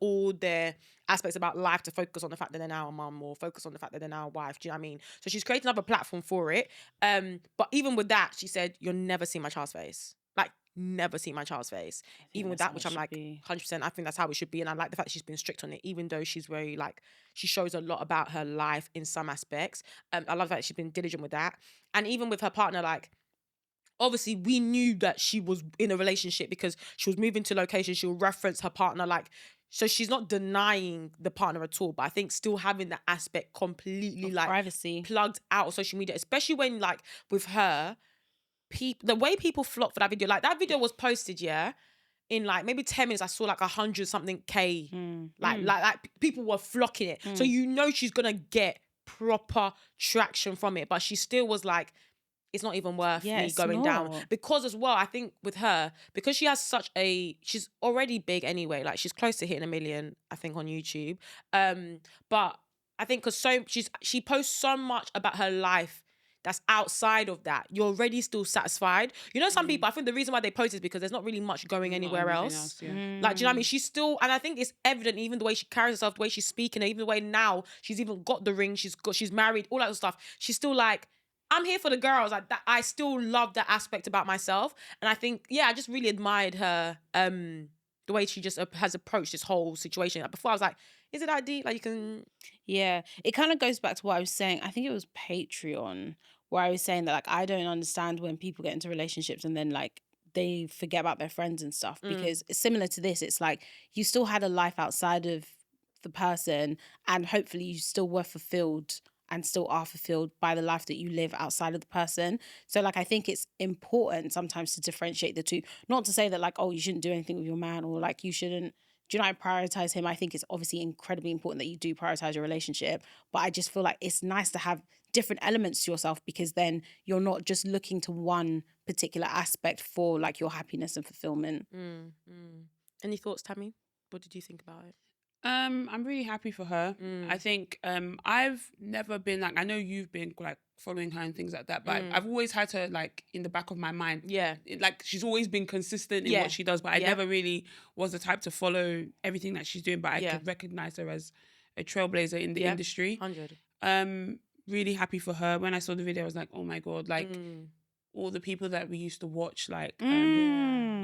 all their aspects about life to focus on the fact that they're now a mum, or focus on the fact that they're now a wife. Do you know what I mean? So she's created another platform for it. But even with that, she said, you'll never see my child's face. Like, never see my child's face. Even with that, which I'm like 100%, I think that's how it should be. And I like the fact that she's been strict on it, even though she's very like, she shows a lot about her life in some aspects. I love that she's been diligent with that. And even with her partner, like, obviously we knew that she was in a relationship because she was moving to location. She'll reference her partner, like, so she's not denying the partner at all, but I think still having that aspect completely of like privacy plugged out of social media, especially when like with her, the way people flock for that video, like that video was posted, in like maybe 10 minutes, I saw like 100-something K, like people were flocking it. So you know she's gonna get proper traction from it, but she still was like, it's not even worth me going down. Because as well, I think with her, because she has she's already big anyway. Like she's close to hitting 1 million, I think, on YouTube. But I think because she posts so much about her life that's outside of that, you're already still satisfied. You know, some people, I think the reason why they post is because there's not really much going anywhere else. Yeah. Like, do you know what I mean? She's still, and I think it's evident even the way she carries herself, the way she's speaking, even the way now she's even got the ring, she's married, all that sort of stuff. She's still like, I'm here for the girls. Like that, I still love that aspect about myself. And I think, I just really admired her, the way she just has approached this whole situation. Like before I was like, is it that deep? Like you can... Yeah, it kind of goes back to what I was saying. I think it was Patreon where I was saying that like I don't understand when people get into relationships and then like they forget about their friends and stuff, because it's similar to this. It's like you still had a life outside of the person, and hopefully you still were fulfilled and still are fulfilled by the life that you live outside of the person. So like I think it's important sometimes to differentiate the two. Not to say that like, oh, you shouldn't do anything with your man, or like you shouldn't, do you not prioritize him? I think it's obviously incredibly important that you do prioritize your relationship. But I just feel like it's nice to have different elements to yourself, because then you're not just looking to one particular aspect for like your happiness and fulfillment. Any thoughts, Tammy? What did you think about it? I'm really happy for her. I think I've never been like, I know you've been like following her and things like that, but I've always had her like in the back of my mind. Yeah. Like she's always been consistent in what she does, but I never really was the type to follow everything that she's doing, but I could recognize her as a trailblazer in the industry. 100. Really happy for her. When I saw the video, I was like, oh my God, like all the people that we used to watch like growing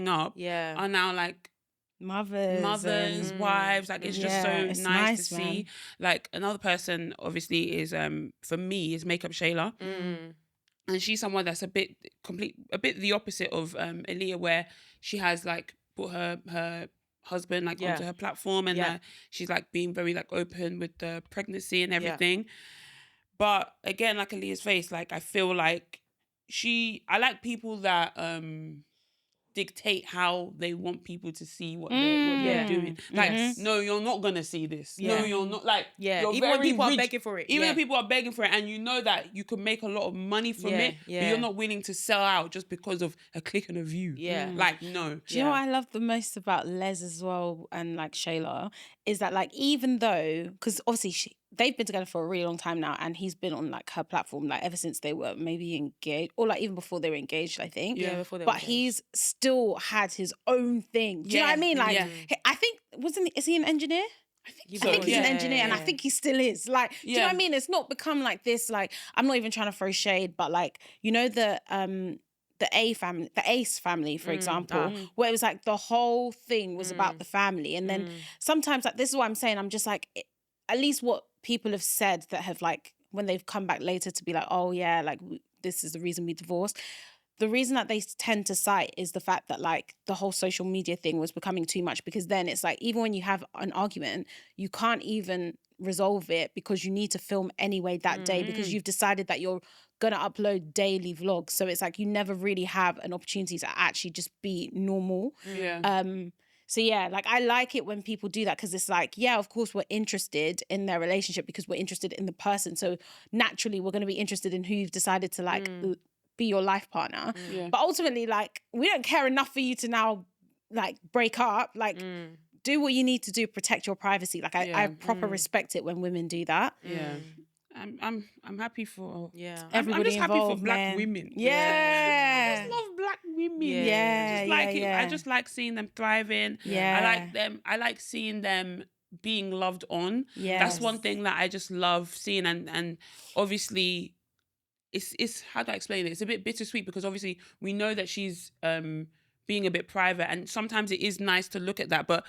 up are now like mothers, wives. Like it's just so nice to see. Like another person obviously is for me is Makeup Shayla. And she's someone that's a bit the opposite of Alliyah, where she has like put her husband like onto her platform, and she's like being very like open with the pregnancy and everything. But again, like Alliyah's face, like I feel like I like people that dictate how they want people to see what they're doing. Like, no, you're not gonna see this. No, you're not. Like, you're even when people are begging for it. Even when people are begging for it, and you know that you can make a lot of money from it, but you're not willing to sell out just because of a click and a view. Like, no. Do you know what I love the most about Les as well, and like Shayla, is that like even though, because obviously they've been together for a really long time now, and he's been on like her platform like ever since they were maybe engaged, or like even before they were engaged, I think. Yeah, before they were But engaged. he's still had his own thing. Do you know what I mean? Like, I think, is he an engineer? I think he's an engineer, and I think he still is. Like, do you know what I mean? It's not become like this, like, I'm not even trying to throw shade, but like, you know, the Ace family, for example, where it was like the whole thing was about the family. And then sometimes, like, this is what I'm saying, I'm just like, at least what people have said that have like, when they've come back later to be like, oh yeah, like this is the reason we divorced. The reason that they tend to cite is the fact that like the whole social media thing was becoming too much, because then it's like, even when you have an argument, you can't even resolve it because you need to film anyway that day, because you've decided that you're gonna upload daily vlogs. So it's like you never really have an opportunity to actually just be normal. So yeah, like I like it when people do that, because it's like, yeah, of course we're interested in their relationship because we're interested in the person. So naturally we're going to be interested in who you've decided to like be your life partner. But ultimately, like, we don't care enough for you to now like break up. Like, do what you need to do, protect your privacy. Like I proper respect it when women do that. I'm happy for everybody I'm just happy involved, for black man. women. Yeah. I just love black women. Yeah. I just like it. I just like seeing them thriving. I like them. I like seeing them being loved on. That's one thing that I just love seeing, and obviously it's how do I explain it? It's a bit bittersweet, because obviously we know that she's being a bit private, and sometimes it is nice to look at that, but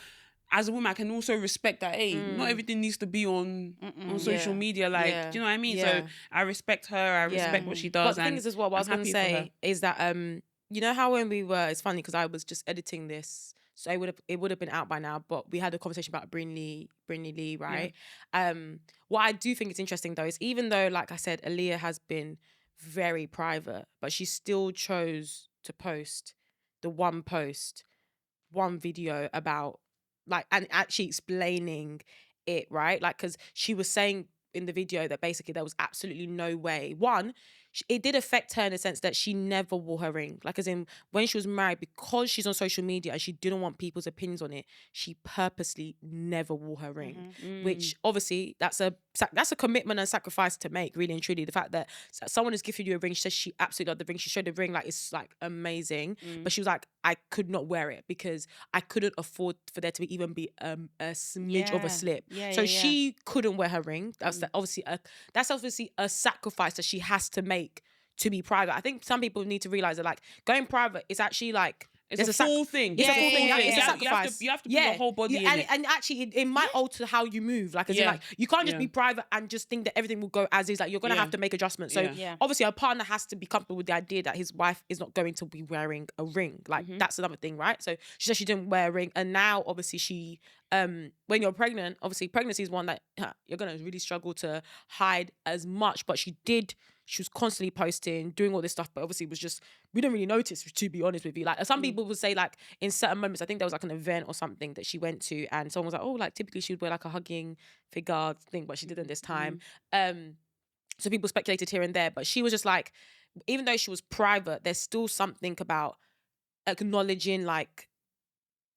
as a woman, I can also respect that, hey, not everything needs to be on social media. Like, do you know what I mean? So I respect her. I respect what she does. But the thing is as well, what I was going to say is that, you know how when we were, it's funny because I was just editing this, so it would have been out by now, but we had a conversation about Brinley Lee, right? What I do think is interesting though is, even though, like I said, Alliyah has been very private, but she still chose to post one video about, like, and actually explaining it, right? Like, because she was saying in the video that basically there was absolutely no way. One, it did affect her in the sense that she never wore her ring. Like, as in, when she was married, because she's on social media and she didn't want people's opinions on it, she purposely never wore her ring. Which, obviously, that's a commitment and sacrifice to make, really and truly. The fact that someone has gifted you a ring, she says she absolutely loved the ring. She showed the ring, like, it's, like, amazing. But she was like, I could not wear it because I couldn't afford for there to even be a smidge of a slip. So she couldn't wear her ring. That's obviously a sacrifice that she has to make to be private. I think some people need to realize that, like, going private is actually like it's a full thing. It's a full thing. It's a sacrifice. You have to put your whole body in it. And actually, it might alter how you move. Like, as in, like, you can't just be private and just think that everything will go as is. Like, you're gonna have to make adjustments. So obviously, a partner has to be comfortable with the idea that his wife is not going to be wearing a ring. Like, that's another thing, right? So she said she didn't wear a ring, and now obviously she, when you're pregnant, obviously pregnancy is one that you're gonna really struggle to hide as much. But she was constantly posting, doing all this stuff, but obviously it was just, we didn't really notice, to be honest with you. Like, some people would say, like, in certain moments, I think there was like an event or something that she went to, and someone was like, oh, like, typically she would wear like a hugging figure thing, but she didn't this time. So people speculated here and there, but she was just like, even though she was private, there's still something about acknowledging, like,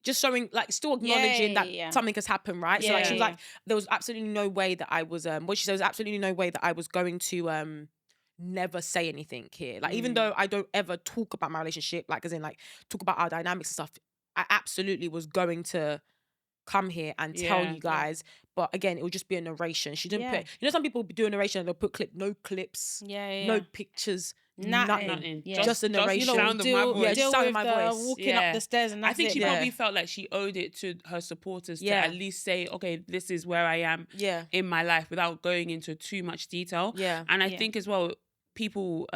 just showing, like, still acknowledging that something has happened, right? So, like, she was like, there was absolutely no way that I was, what she said was absolutely no way that I was going to, never say anything here. Like, even though I don't ever talk about my relationship, like, as in, like, talk about our dynamics and stuff, I absolutely was going to come here and tell you guys. But again, it would just be a narration. She didn't put, you know, some people do a narration and they'll put no clips, no pictures, nothing. Just a narration. Sound of my voice. Just sound of my voice. Walking up the stairs, and that's I think she probably felt like she owed it to her supporters to at least say, okay, this is where I am in my life, without going into too much detail. And I think as well, people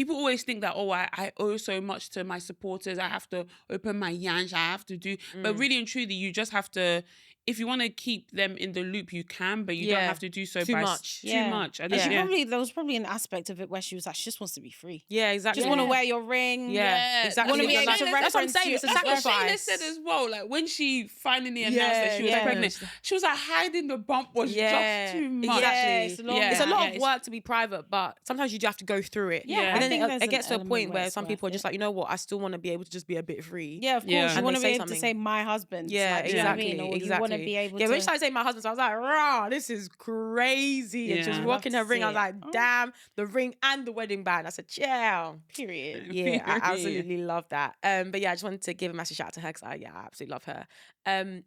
always think that, oh, I owe so much to my supporters, I have to open my yansh, I have to do, but really and truly, you just have to, if you want to keep them in the loop, you can, but you don't have to do so too much. Too much. And there was probably an aspect of it where she was like, she just wants to be free. Yeah, exactly. Just want to wear your ring. Exactly. Want to be able to reference. That's what I'm saying. It's a sacrifice. That's what Shayla said as well. Like, when she finally announced that she was pregnant, she was like, hiding the bump was just too much. Exactly. It's a lot of work to be private, but sometimes you do have to go through it. And then it gets to a point where some people are just like, you know what, I still want to be able to just be a bit free. Yeah, of course. You want to be able to say my husband. Yeah, exactly. You want to be able to. When I say my husband, so I was like, rah, this is crazy. And she was rocking her ring. I was like, damn, the ring and the wedding band. I said, ciao. Period. Yeah, I absolutely love that. But yeah, I just wanted to give a massive shout out to her because I absolutely love her.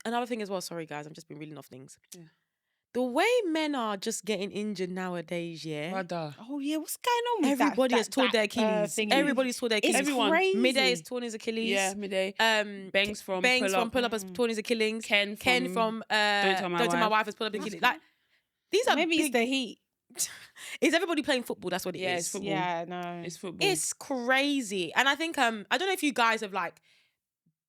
Another thing as well, sorry guys, I'm just been reeling off things. The way men are just getting injured nowadays, Oh yeah, what's going on with everybody has torn their Achilles. Everybody's torn their Achilles. Everyone. Crazy. Midday has torn his Achilles. Yeah, Midday. Banks from Pull Up has torn his Achilles. Ken from Don't Tell My Wife has pulled up his Achilles. Like, these are maybe it's the heat. Is everybody playing football? That's what it is. It's football. Yeah, no, it's football. It's crazy, and I think I don't know if you guys have like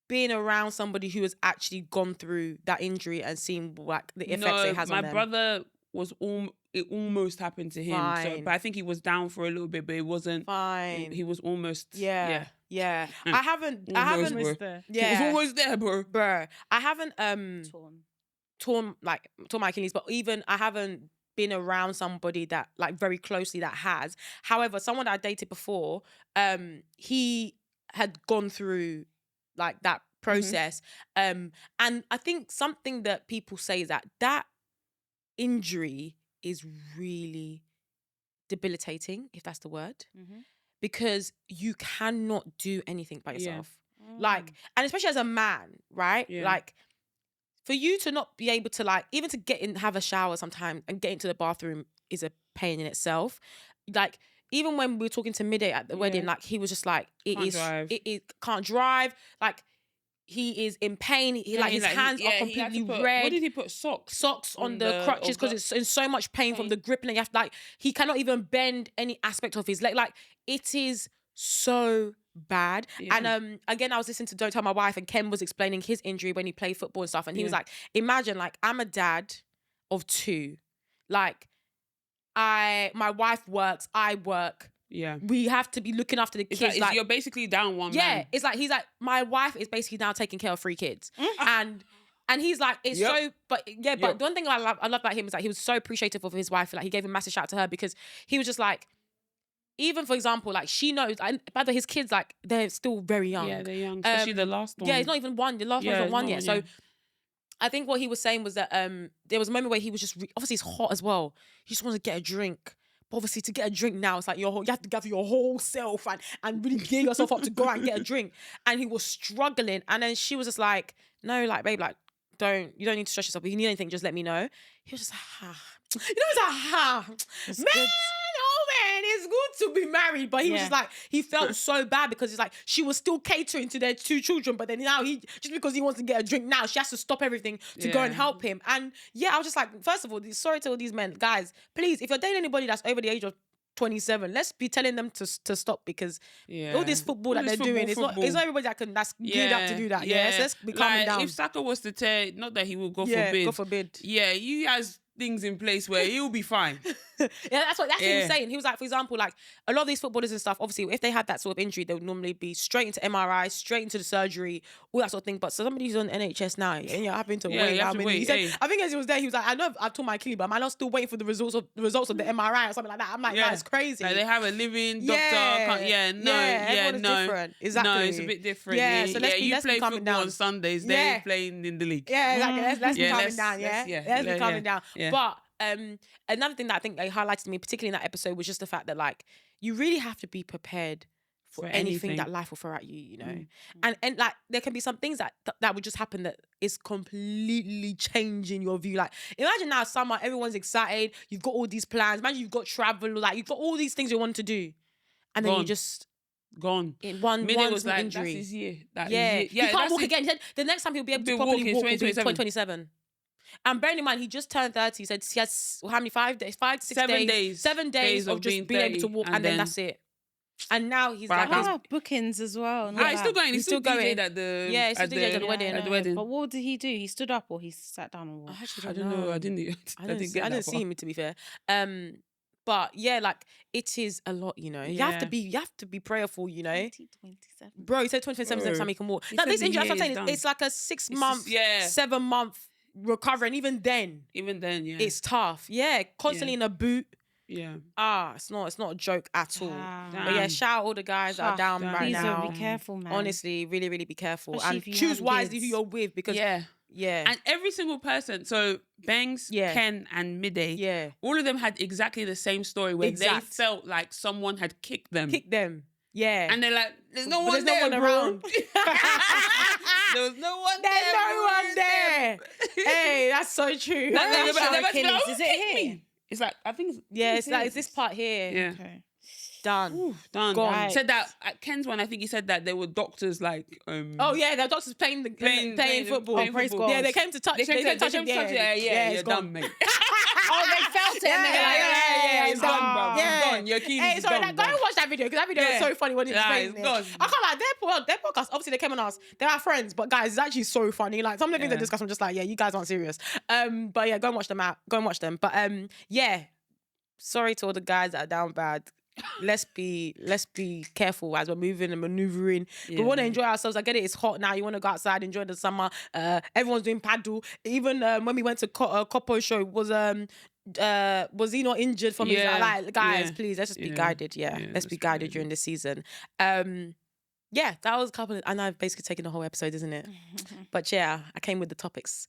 been around somebody who has actually gone through that injury and seen like the effects it has on them. My brother was it almost happened to him. So, but I think he was down for a little bit, but it wasn't. Fine. He was almost. Yeah. I haven't. Yeah. He was almost there, bro. I haven't torn my Achilles, but even I haven't been around somebody that like very closely that has. However, someone that I dated before, he had gone through like that process. And I think something that people say is that injury is really debilitating, if that's the word, because you cannot do anything by yourself. Like, and especially as a man, right? Like, for you to not be able to like, even to get in, have a shower sometime and get into the bathroom is a pain in itself. Like, even when we were talking to Midday at the wedding, like, he was just like, it can't drive. Like, he is in pain. His hands are completely red. What did he put? Socks on the crutches because it's in so much pain from the grip, and you have to, like, he cannot even bend any aspect of his leg. Like, it is so bad. And again, I was listening to Don't Tell My Wife, and Ken was explaining his injury when he played football and stuff, and he was like, imagine, like, I'm a dad of 2. Like, my wife works, I work. Yeah. We have to be looking after the kids. Like, you're basically down one man. It's like, he's like, my wife is basically now taking care of 3 kids. And he's like, it's so, but the one thing I love about him is that he was so appreciative of his wife. Like, he gave a massive shout out to her because he was just like, even for example, like she knows, by the way, his kids, like they're still very young. Yeah, they're young. Especially the last one. Yeah, it's not even one. The last one's not one yet. So I think what he was saying was that there was a moment where he was just obviously it's hot as well. He just wants to get a drink. But obviously to get a drink now, it's like you have to gather your whole self and really gear yourself up to go out and get a drink. And he was struggling. And then she was just like, no, like, babe, like, you don't need to stress yourself. If you need anything, just let me know. He was just like, ha. You know, it's like, ha. It's man, good. oh man, it's good to be married. But he was just like, he felt so bad because it's like, she was still catering to their 2 children. But then now just because he wants to get a drink now, she has to stop everything to go and help him. And yeah, I was just like, first of all, sorry to all these men. Guys, please, if you're dating anybody that's over the age of 27, let's be telling them to stop because all this football that they're doing, it's not everybody that's geared up to do that. Yeah, so let's be calming down. If Saka was to tear, not that he will, God forbid. Yeah, he has things in place where he'll be fine. That's what he was saying. He was like, for example, like a lot of these footballers and stuff, obviously, if they had that sort of injury, they would normally be straight into MRI, straight into the surgery, all that sort of thing. But somebody who's on NHS now, and you're having to wait. He said, I think as he was there, he was like, I know I've torn my Achilles, but I'm not still waiting for the results of the MRI or something like that. I'm like, that's crazy. Like they have a living doctor. Different. Exactly. No, it's a bit different. Yeah, so let's play football down on Sundays. They're playing in the league. Yeah, exactly. Let's be calming down. Let's be calming down. But another thing that I think they highlighted to me, particularly in that episode, was just the fact that like you really have to be prepared for anything that life will throw at you, you know. And like there can be some things that would just happen that is completely changing your view. Like imagine now summer, everyone's excited, you've got all these plans, imagine you've got travel, like you've got all these things you want to do, and then you just gone. In one was like, injury. That's his year. He can't walk again. He said the next time he'll be able to properly walk will be 2027. And bearing in mind, he just turned 30. He said he has how many 5 days? 5 to 6 days. 7 days of just being able to walk, and then that's it. And now he's like bookings as well. He's still going. He's still going at the he's still DJing at the wedding. At the wedding. But what did he do? He stood up or he sat down or what? I don't know. I didn't see him, to be fair. But yeah, like it is a lot, you know. You have to be prayerful, you know. 2027. Bro, he said 2027 is the time he can walk. Now this injury, as I'm saying, it's like a 6 month, 7 month recovery, and even then, it's tough. Yeah, constantly in a boot. Yeah. It's not a joke at all. But yeah, shout out all the guys that are down right now. Please be careful, man. Honestly, really, really be careful. Especially and choose wisely who you're with because and every single person, so Bangs, Ken and Midday, all of them had exactly the same story where they felt like someone had kicked them. Yeah. And they're like, there's no one around. There was no one there. There's no one there. Hey, that's so true. Is it here? It's like, I think it's this part here. Yeah. Okay. Done. Ooh, done. Gone. Right. Said that at Ken's one, I think he said that there were doctors like oh yeah, there were doctors playing football. Praise God. Yeah, they came to touch. They came to touch him. Yeah, you're done, mate. Oh, they felt it. And they were like, it's gone, bro. It's gone. Your key is gone. Go and watch that video because that video is so funny when it's playing. It's gone. I can't lie. Their podcast, obviously they came on us. They're our friends, but guys, it's actually so funny. Like some of the things they discuss, I'm just like, you guys aren't serious. But yeah, go and watch them out. Go and watch them. But yeah, sorry to all the guys that are down bad. Let's be careful as we're moving and maneuvering. We want to enjoy ourselves. I get it. It's hot now. You want to go outside, enjoy the summer. Everyone's doing paddle. Even when we went to Coppo show, was he not injured from his like guys? Please, let's just be guided. Let's be guided during the season. Yeah, that was a couple of, and I've basically taken the whole episode, isn't it? But yeah, I came with the topics.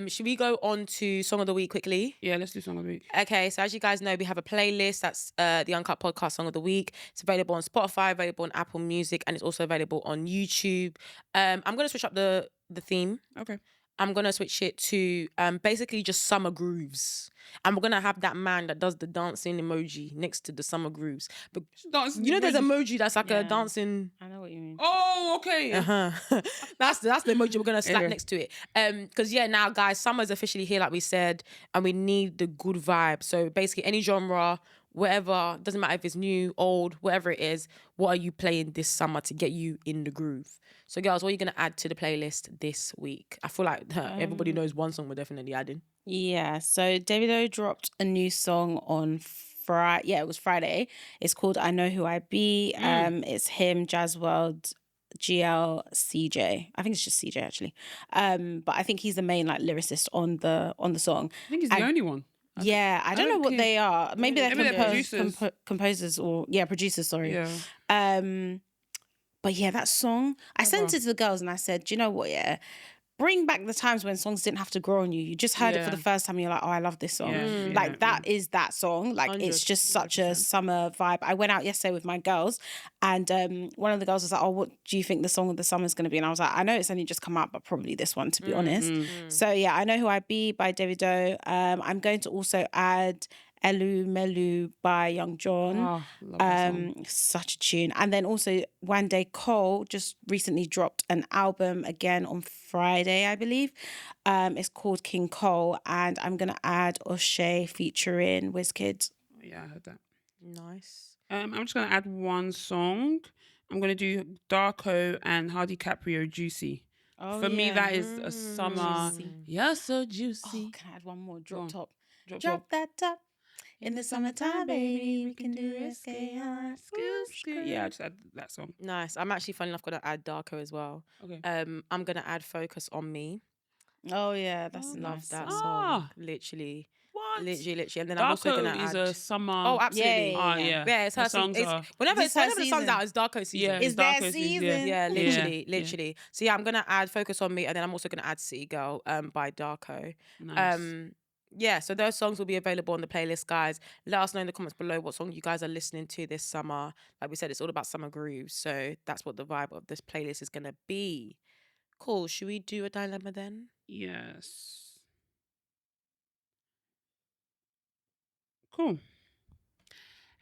Should we go on to Song of the Week quickly? Yeah, let's do Song of the Week. Okay, so as you guys know, we have a playlist that's the Uncut Podcast Song of the Week. It's available on Spotify, available on Apple Music, and it's also available on YouTube. I'm going to switch up the theme. Okay. I'm going to switch it to basically just summer grooves. And we're going to have that man that does the dancing emoji next to the summer grooves. But you know there's an emoji that's like a dancing... I know what you mean. Oh, okay. That's the emoji we're going to slap next to it. Because now, guys, summer's officially here, like we said, and we need the good vibe. So basically any genre, whatever, doesn't matter if it's new, old, whatever it is, what are you playing this summer to get you in the groove? So girls, what are you going to add to the playlist this week? I feel like everybody knows one song we're definitely adding. Yeah, so Davido dropped a new song on Friday. Yeah, it was Friday. It's called I Know Who I Be. It's him, Jazz World, GL, CJ. I think it's just CJ actually. But I think he's the main like lyricist on the song. I think he's the only one. Yeah, I don't know what they are. Maybe they're producers. Composers or producers. Sorry. Yeah. But yeah, that song, I sent it to the girls and I said, do you know what? Yeah, bring back the times when songs didn't have to grow on you. You just heard it for the first time and you're like, oh, I love this song. That is that song. Like, 100%. It's just such a summer vibe. I went out yesterday with my girls and one of the girls was like, oh, what do you think the song of the summer is going to be? And I was like, I know it's only just come out, but probably this one, to be honest. So yeah, I Know Who I Be by Davido. I'm going to also add Elu Melu by Young John. Such a tune. And then also Wande Cole just recently dropped an album again on Friday, I believe. It's called King Cole, and I'm gonna add O'Shea featuring Wizkid. Yeah, I heard that. Nice. I'm just gonna add one song. I'm gonna do Darko and Hardy Caprio, Juicy. For me, that is a summer. You're so juicy. Oh, can I add one more? Drop top. Drop that top. In the summertime, baby, we can do risque. Yeah, I just add that song. Nice. I'm actually, funny enough, going to add Darko as well. Okay. I'm going to add Focus on Me. Oh, yeah, that's love that song. Literally. What? Literally. And then Darko I'm also going to add... is a summer... Oh, absolutely. Yeah, it's her song. Whenever the song's out, it's Darko season. Yeah, it's their season. Yeah, literally. Yeah. So yeah, I'm going to add Focus on Me, and then I'm also going to add City Girl by Darko. Nice. Yeah, so those songs will be available on the playlist, guys. Let us know in the comments below what song you guys are listening to this summer. Like we said, it's all about summer grooves, so that's what the vibe of this playlist is going to be. Cool. Should we do a dilemma then? Yes. Cool.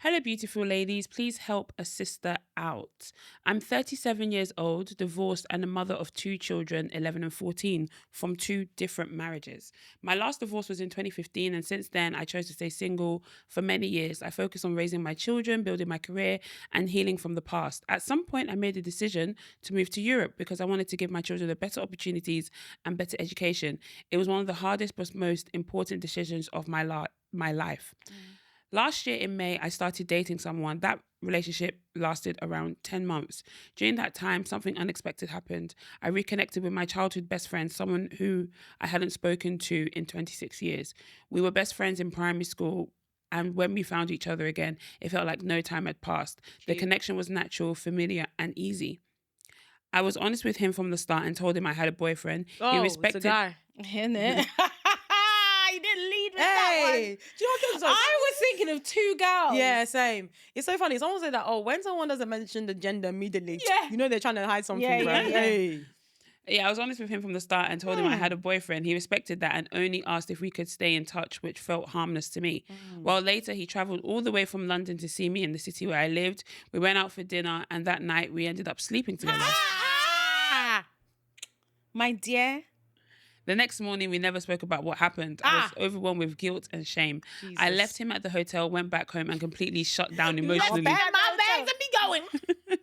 Hello, beautiful ladies. Please help a sister out. I'm 37 years old, divorced, and a mother of 2 children, 11 and 14, from 2 different marriages. My last divorce was in 2015, and since then, I chose to stay single for many years. I focused on raising my children, building my career, and healing from the past. At some point, I made a decision to move to Europe because I wanted to give my children the better opportunities and better education. It was one of the hardest but most important decisions of my life. Last year in May, I started dating someone. That relationship lasted around 10 months. During that time, something unexpected happened. I reconnected with my childhood best friend, someone who I hadn't spoken to in 26 years. We were best friends in primary school, and when we found each other again, it felt like no time had passed. The connection was natural, familiar, and easy. I was honest with him from the start and told him I had a boyfriend. Oh, he respected... it's a guy. Isn't it? You didn't lead with that one. Do you know what I was thinking of 2 girls. Yeah, same. It's so funny. Someone said that, when someone doesn't mention the gender immediately, you know they're trying to hide something. Yeah, I was honest with him from the start and told him I had a boyfriend. He respected that and only asked if we could stay in touch, which felt harmless to me. Well, later he travelled all the way from London to see me in the city where I lived. We went out for dinner, and that night we ended up sleeping together. My dear. The next morning, we never spoke about what happened. I was overwhelmed with guilt and shame. Jesus. I left him at the hotel, went back home, and completely shut down emotionally. My bags and be going.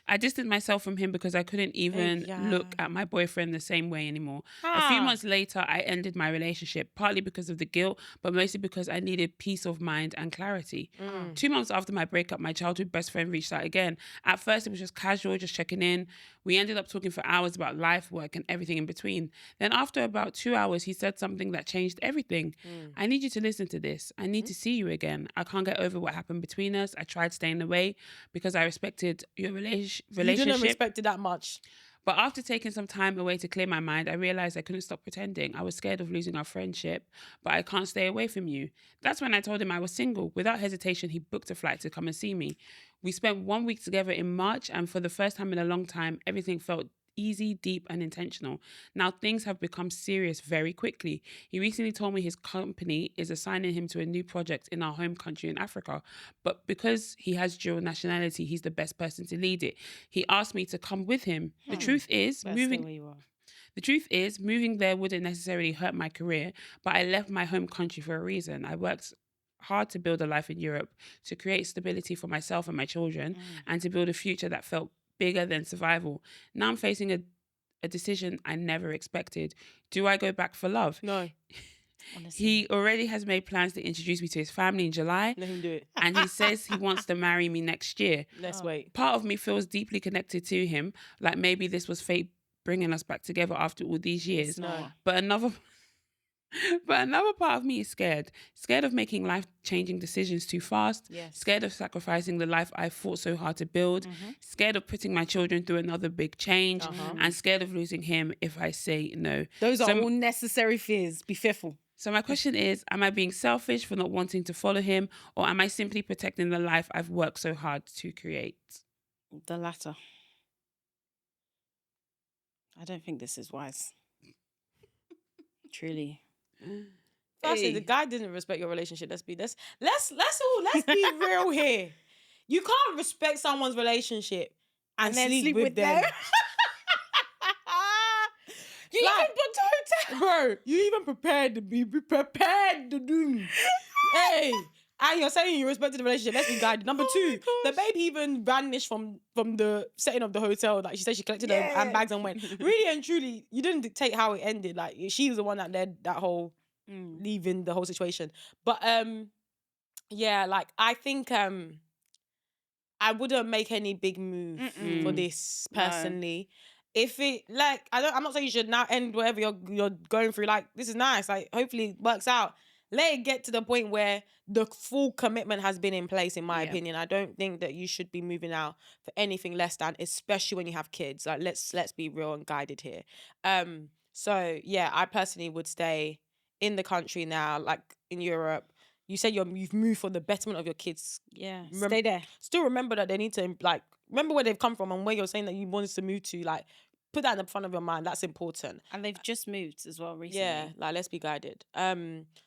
I distanced myself from him because I couldn't even look at my boyfriend the same way anymore. A few months later, I ended my relationship, partly because of the guilt, but mostly because I needed peace of mind and clarity. 2 months after my breakup, my childhood best friend reached out again. At first, it was just casual, just checking in. We ended up talking for hours about life, work, and everything in between. Then after about 2 hours, he said something that changed everything. I need you to listen to this. I need to see you again. I can't get over what happened between us. I tried staying away because I respected your relationship. You didn't respect it that much. But after taking some time away to clear my mind, I realized I couldn't stop pretending. I was scared of losing our friendship, but I can't stay away from you. That's when I told him I was single. Without hesitation, he booked a flight to come and see me. We spent 1 week together in March, and for the first time in a long time, everything felt easy, deep, and intentional. Now things have become serious very quickly. He recently told me his company is assigning him to a new project in our home country in Africa, but because he has dual nationality, he's the best person to lead it. He asked me to come with him. The truth is, moving there wouldn't necessarily hurt my career, but I left my home country for a reason. I worked hard to build a life in Europe, to create stability for myself and my children, and to build a future that felt bigger than survival. Now I'm facing a decision I never expected. Do I go back for love? No. Honestly. He already has made plans to introduce me to his family in July. Let him do it. And he says he wants to marry me next year. Let's wait. Part of me feels deeply connected to him, like maybe this was fate bringing us back together after all these years. No. But another But another part of me is scared. Scared of making life-changing decisions too fast. Yes. Scared of sacrificing the life I fought so hard to build. Scared of putting my children through another big change. And scared of losing him if I say no. Those are all necessary fears. Be fearful. So my question is, am I being selfish for not wanting to follow him? Or am I simply protecting the life I've worked so hard to create? The latter. I don't think this is wise. Truly. Firstly, the guy didn't respect your relationship. Let's be real here. You can't respect someone's relationship and then sleep with them. You even booked a hotel. Bro, you even prepared to do. Hey. And you're saying you respected the relationship. Let's be guided. Number two, the baby even vanished from the setting of the hotel. Like she said, she collected her handbags and went. Really and truly, you didn't dictate how it ended. Like she was the one that led that whole leaving the whole situation. But like I think I wouldn't make any big move for this personally. No. If it I'm not saying you should now end whatever you're going through. Like this is nice. Like hopefully it works out. Let it get to the point where the full commitment has been in place, in my opinion. I don't think that you should be moving out for anything less than, especially when you have kids. Like, let's be real and guided here. So, yeah, I personally would stay in the country now, like in Europe. You said you've moved for the betterment of your kids. Yeah, stay there. Still remember that they need to, like, remember where they've come from and where you're saying that you wanted to move to, like, put that in the front of your mind. That's important. And they've just moved as well recently. Yeah, like let's be guided.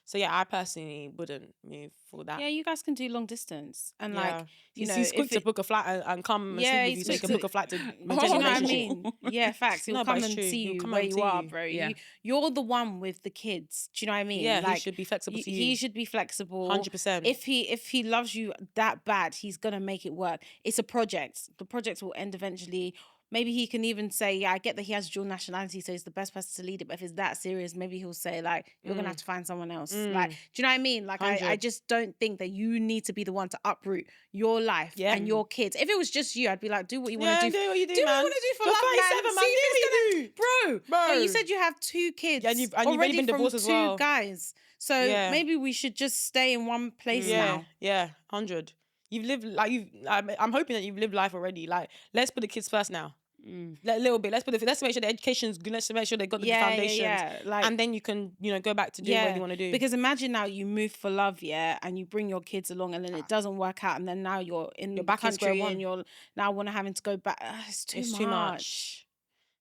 So yeah, I personally wouldn't move for that. Yeah, you guys can do long distance and like he's quick to book a flight and come and sleep with you, so you can book a flight to maintain you know what I mean? Yeah, facts. He'll come and see you where you are, bro. Yeah. You're the one with the kids. Do you know what I mean? Yeah, like, he should be flexible to you. He should be flexible. 100%. If he loves you that bad, he's gonna make it work. It's a project. The project will end eventually. Maybe he can even say, yeah, I get that he has dual nationality, so he's the best person to lead it. But if it's that serious, maybe he'll say, like, you're going to have to find someone else. Like, do you know what I mean? Like, I just don't think that you need to be the one to uproot your life and your kids. If it was just you, I'd be like, do what you want to do. Do what you do, do man. what you want to do for life, man. See if it's gonna... Bro. But you said you have 2 kids. And you've already been divorced as well. 2 guys. So maybe we should just stay in one place now. Yeah, 100. You've lived, like, I'm hoping that you've lived life already. Like, let's put the kids first now. A little bit. Let's make sure the education's good. Let's make sure they got the foundations. Like, and then you can, go back to doing what you want to do. Because imagine now you move for love, and you bring your kids along, and then it doesn't work out, and then now you're in the country and you're now having to go back. It's too much.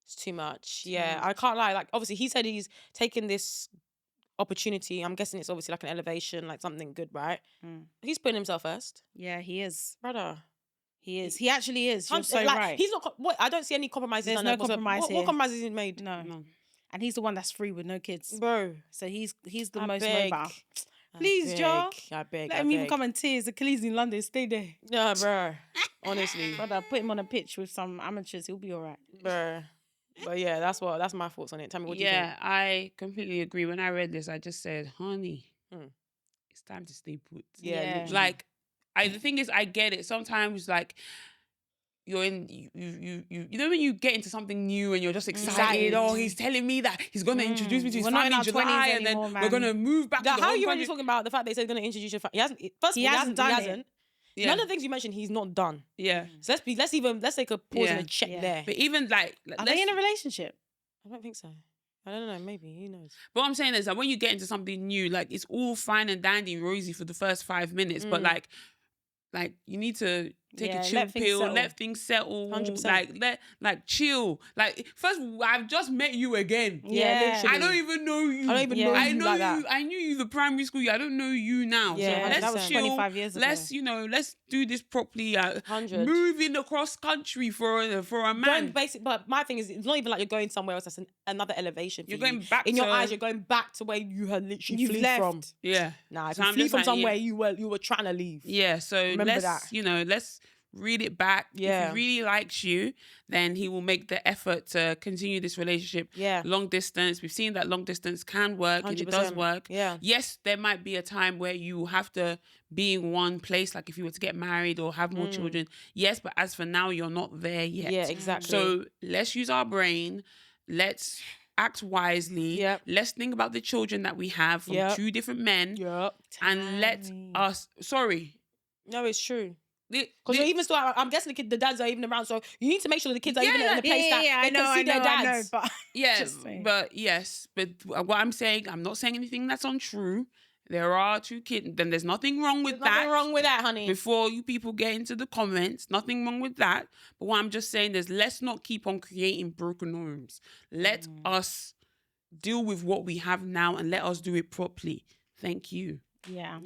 It's too much. Yeah, I can't lie. Like, obviously, he said he's taken this opportunity. I'm guessing it's obviously like an elevation, like something good, right? He's putting himself first. Yeah, he is, brother. He is. He actually is. You're so right. He's not. I don't see any compromises. There's no compromise here. What compromises he made? No. And he's the one that's free with no kids, bro. So he's the most mobile. Please, Joe. I beg. Let him even come and tear his Achilles in London. Stay there. Yeah, bro. Honestly, brother, put him on a pitch with some amateurs. He'll be all right, bro. But yeah, that's my thoughts on it. Tell me what you think. Yeah, I completely agree. When I read this, I just said, honey, it's time to stay put. Yeah. Like, the thing is, I get it. Sometimes, like, you're in, you know when you get into something new and you're just excited. Oh, he's telling me that he's going to introduce me to his family in July, and then we're going to move back to the How are you already talking about the fact they said he's going to introduce your family? He hasn't done it. Yeah. None of the things you mentioned, he's not done. Yeah. So let's take a pause and a check there. But even like, are they in a relationship? I don't think so. I don't know, maybe, who knows? But what I'm saying is that when you get into something new, like, it's all fine and dandy and rosy for the first 5 minutes, but like you need to take a chill pill, let things settle. 100%. Like chill. Like, first, I've just met you again. Yeah, literally. I don't even know you. I don't even know you like that. I knew you the primary school. I don't know you now. Yeah, so that was chill. 25 years ago. Let's do this properly. 100. Moving across country for a man. But my thing is, it's not even like you're going somewhere else. That's another elevation. You're going back in your eyes. You're going back to where you had literally fled from. Yeah. Nah, if you flee from somewhere you were trying to leave. Yeah. So remember that. Let's read it back. Yeah. If he really likes you, then he will make the effort to continue this relationship. Yeah. Long distance. We've seen that long distance can work 100%. And it does work. Yeah. Yes, there might be a time where you have to be in one place, like if you were to get married or have more children. Yes, but as for now, you're not there yet. Yeah, exactly. So let's use our brain. Let's act wisely. Yep. Let's think about the children that we have from two different men. Yep. And let us... Sorry. No, it's true. Because you're even still, I'm guessing the dads are even around, so you need to make sure the kids are even in a place that they can see their dads. But yes, but what I'm saying, I'm not saying anything that's untrue. There are 2 kids, then there's nothing wrong with that. Nothing wrong with that, honey. Before you people get into the comments, nothing wrong with that. But what I'm just saying is, let's not keep on creating broken homes. Let us deal with what we have now and let us do it properly. Thank you. Yeah.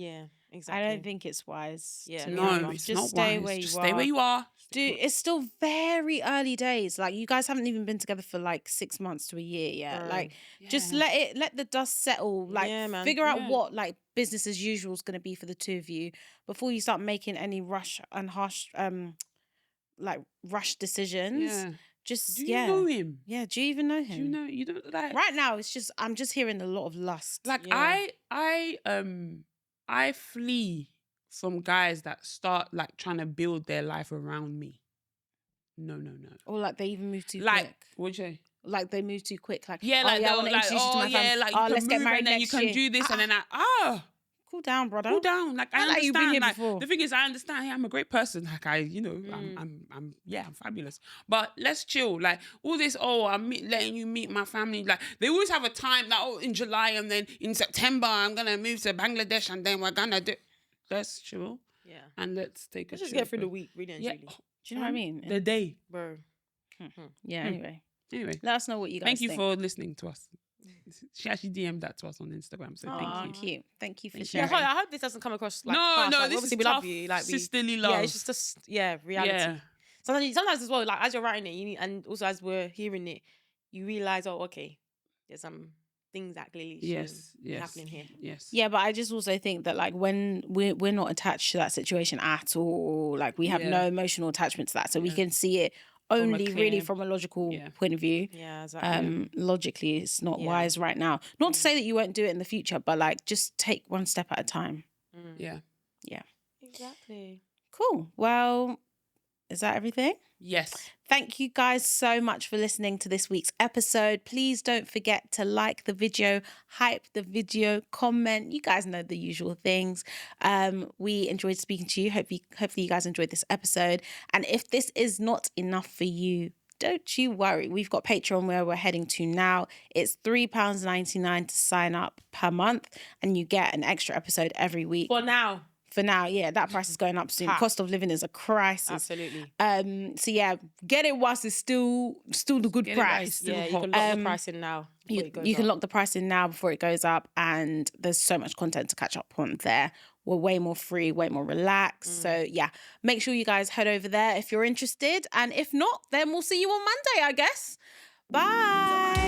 Exactly. I don't think it's wise. Yeah, no, it's not wise. Just stay where you are. Dude, it's still very early days. Like, you guys haven't even been together for like 6 months to a year yet. Like, just let the dust settle. Like, figure out what like business as usual is going to be for the 2 of you before you start making any rush decisions. Yeah. Just, do you know him? Yeah, do you even know him? Do you know? You don't like. Right now, it's just I'm just hearing a lot of lust. Like I flee from guys that start like trying to build their life around me. No. Or like they even move too quick. Like, what'd you say? Like they move too quick. Like, yeah, like I want to introduce you to my family. Like you let's can get move married and then you can do this and then cool down, brother. Cool down. Like I understand. You've been here like, before. The thing is, I understand. Hey, I'm a great person. Like I'm fabulous. But let's chill. Like all this. I'm letting you meet my family. Like they always have a time. Like in July and then in September I'm gonna move to Bangladesh and then we're gonna do. Let's chill. Yeah. And let's just get through the week, really and truly. Do you know what I mean? The day. Bro. Yeah, anyway. Let us know what you guys think. Thank you for listening to us. She actually DM'd that to us on Instagram, so thank you. Cute. Thank you for sharing. Yeah, I hope this doesn't come across like no, like, this obviously is we tough, love you. Like sisterly love. Yeah, it's just reality. Yeah. Sometimes as well, like as you're writing it, and also as we're hearing it, you realise, okay, there's some things that clearly happening here. Yes. Yeah, but I just also think that like when we're not attached to that situation at all, like we have no emotional attachment to that, so we can see it only really from a logical point of view. Yeah, exactly. Logically, it's not wise right now. Not to say that you won't do it in the future, but like just take one step at a time. Yeah. Exactly. Cool. Well, is that everything? Yes. Thank you guys so much for listening to this week's episode. Please don't forget to like the video, hype the video, comment. You guys know the usual things. We enjoyed speaking to you. Hopefully you guys enjoyed this episode. And if this is not enough for you, don't you worry. We've got Patreon where we're heading to now. It's £3.99 to sign up per month, and you get an extra episode every week. For now, yeah, that price is going up soon. Cost of living is a crisis. Absolutely. So yeah, get it whilst it's still the good price. You can lock the price in now. You can lock the price in now before it goes up, and there's so much content to catch up on there. We're way more free, way more relaxed. So yeah, make sure you guys head over there if you're interested, and if not, then we'll see you on Monday, I guess. Bye.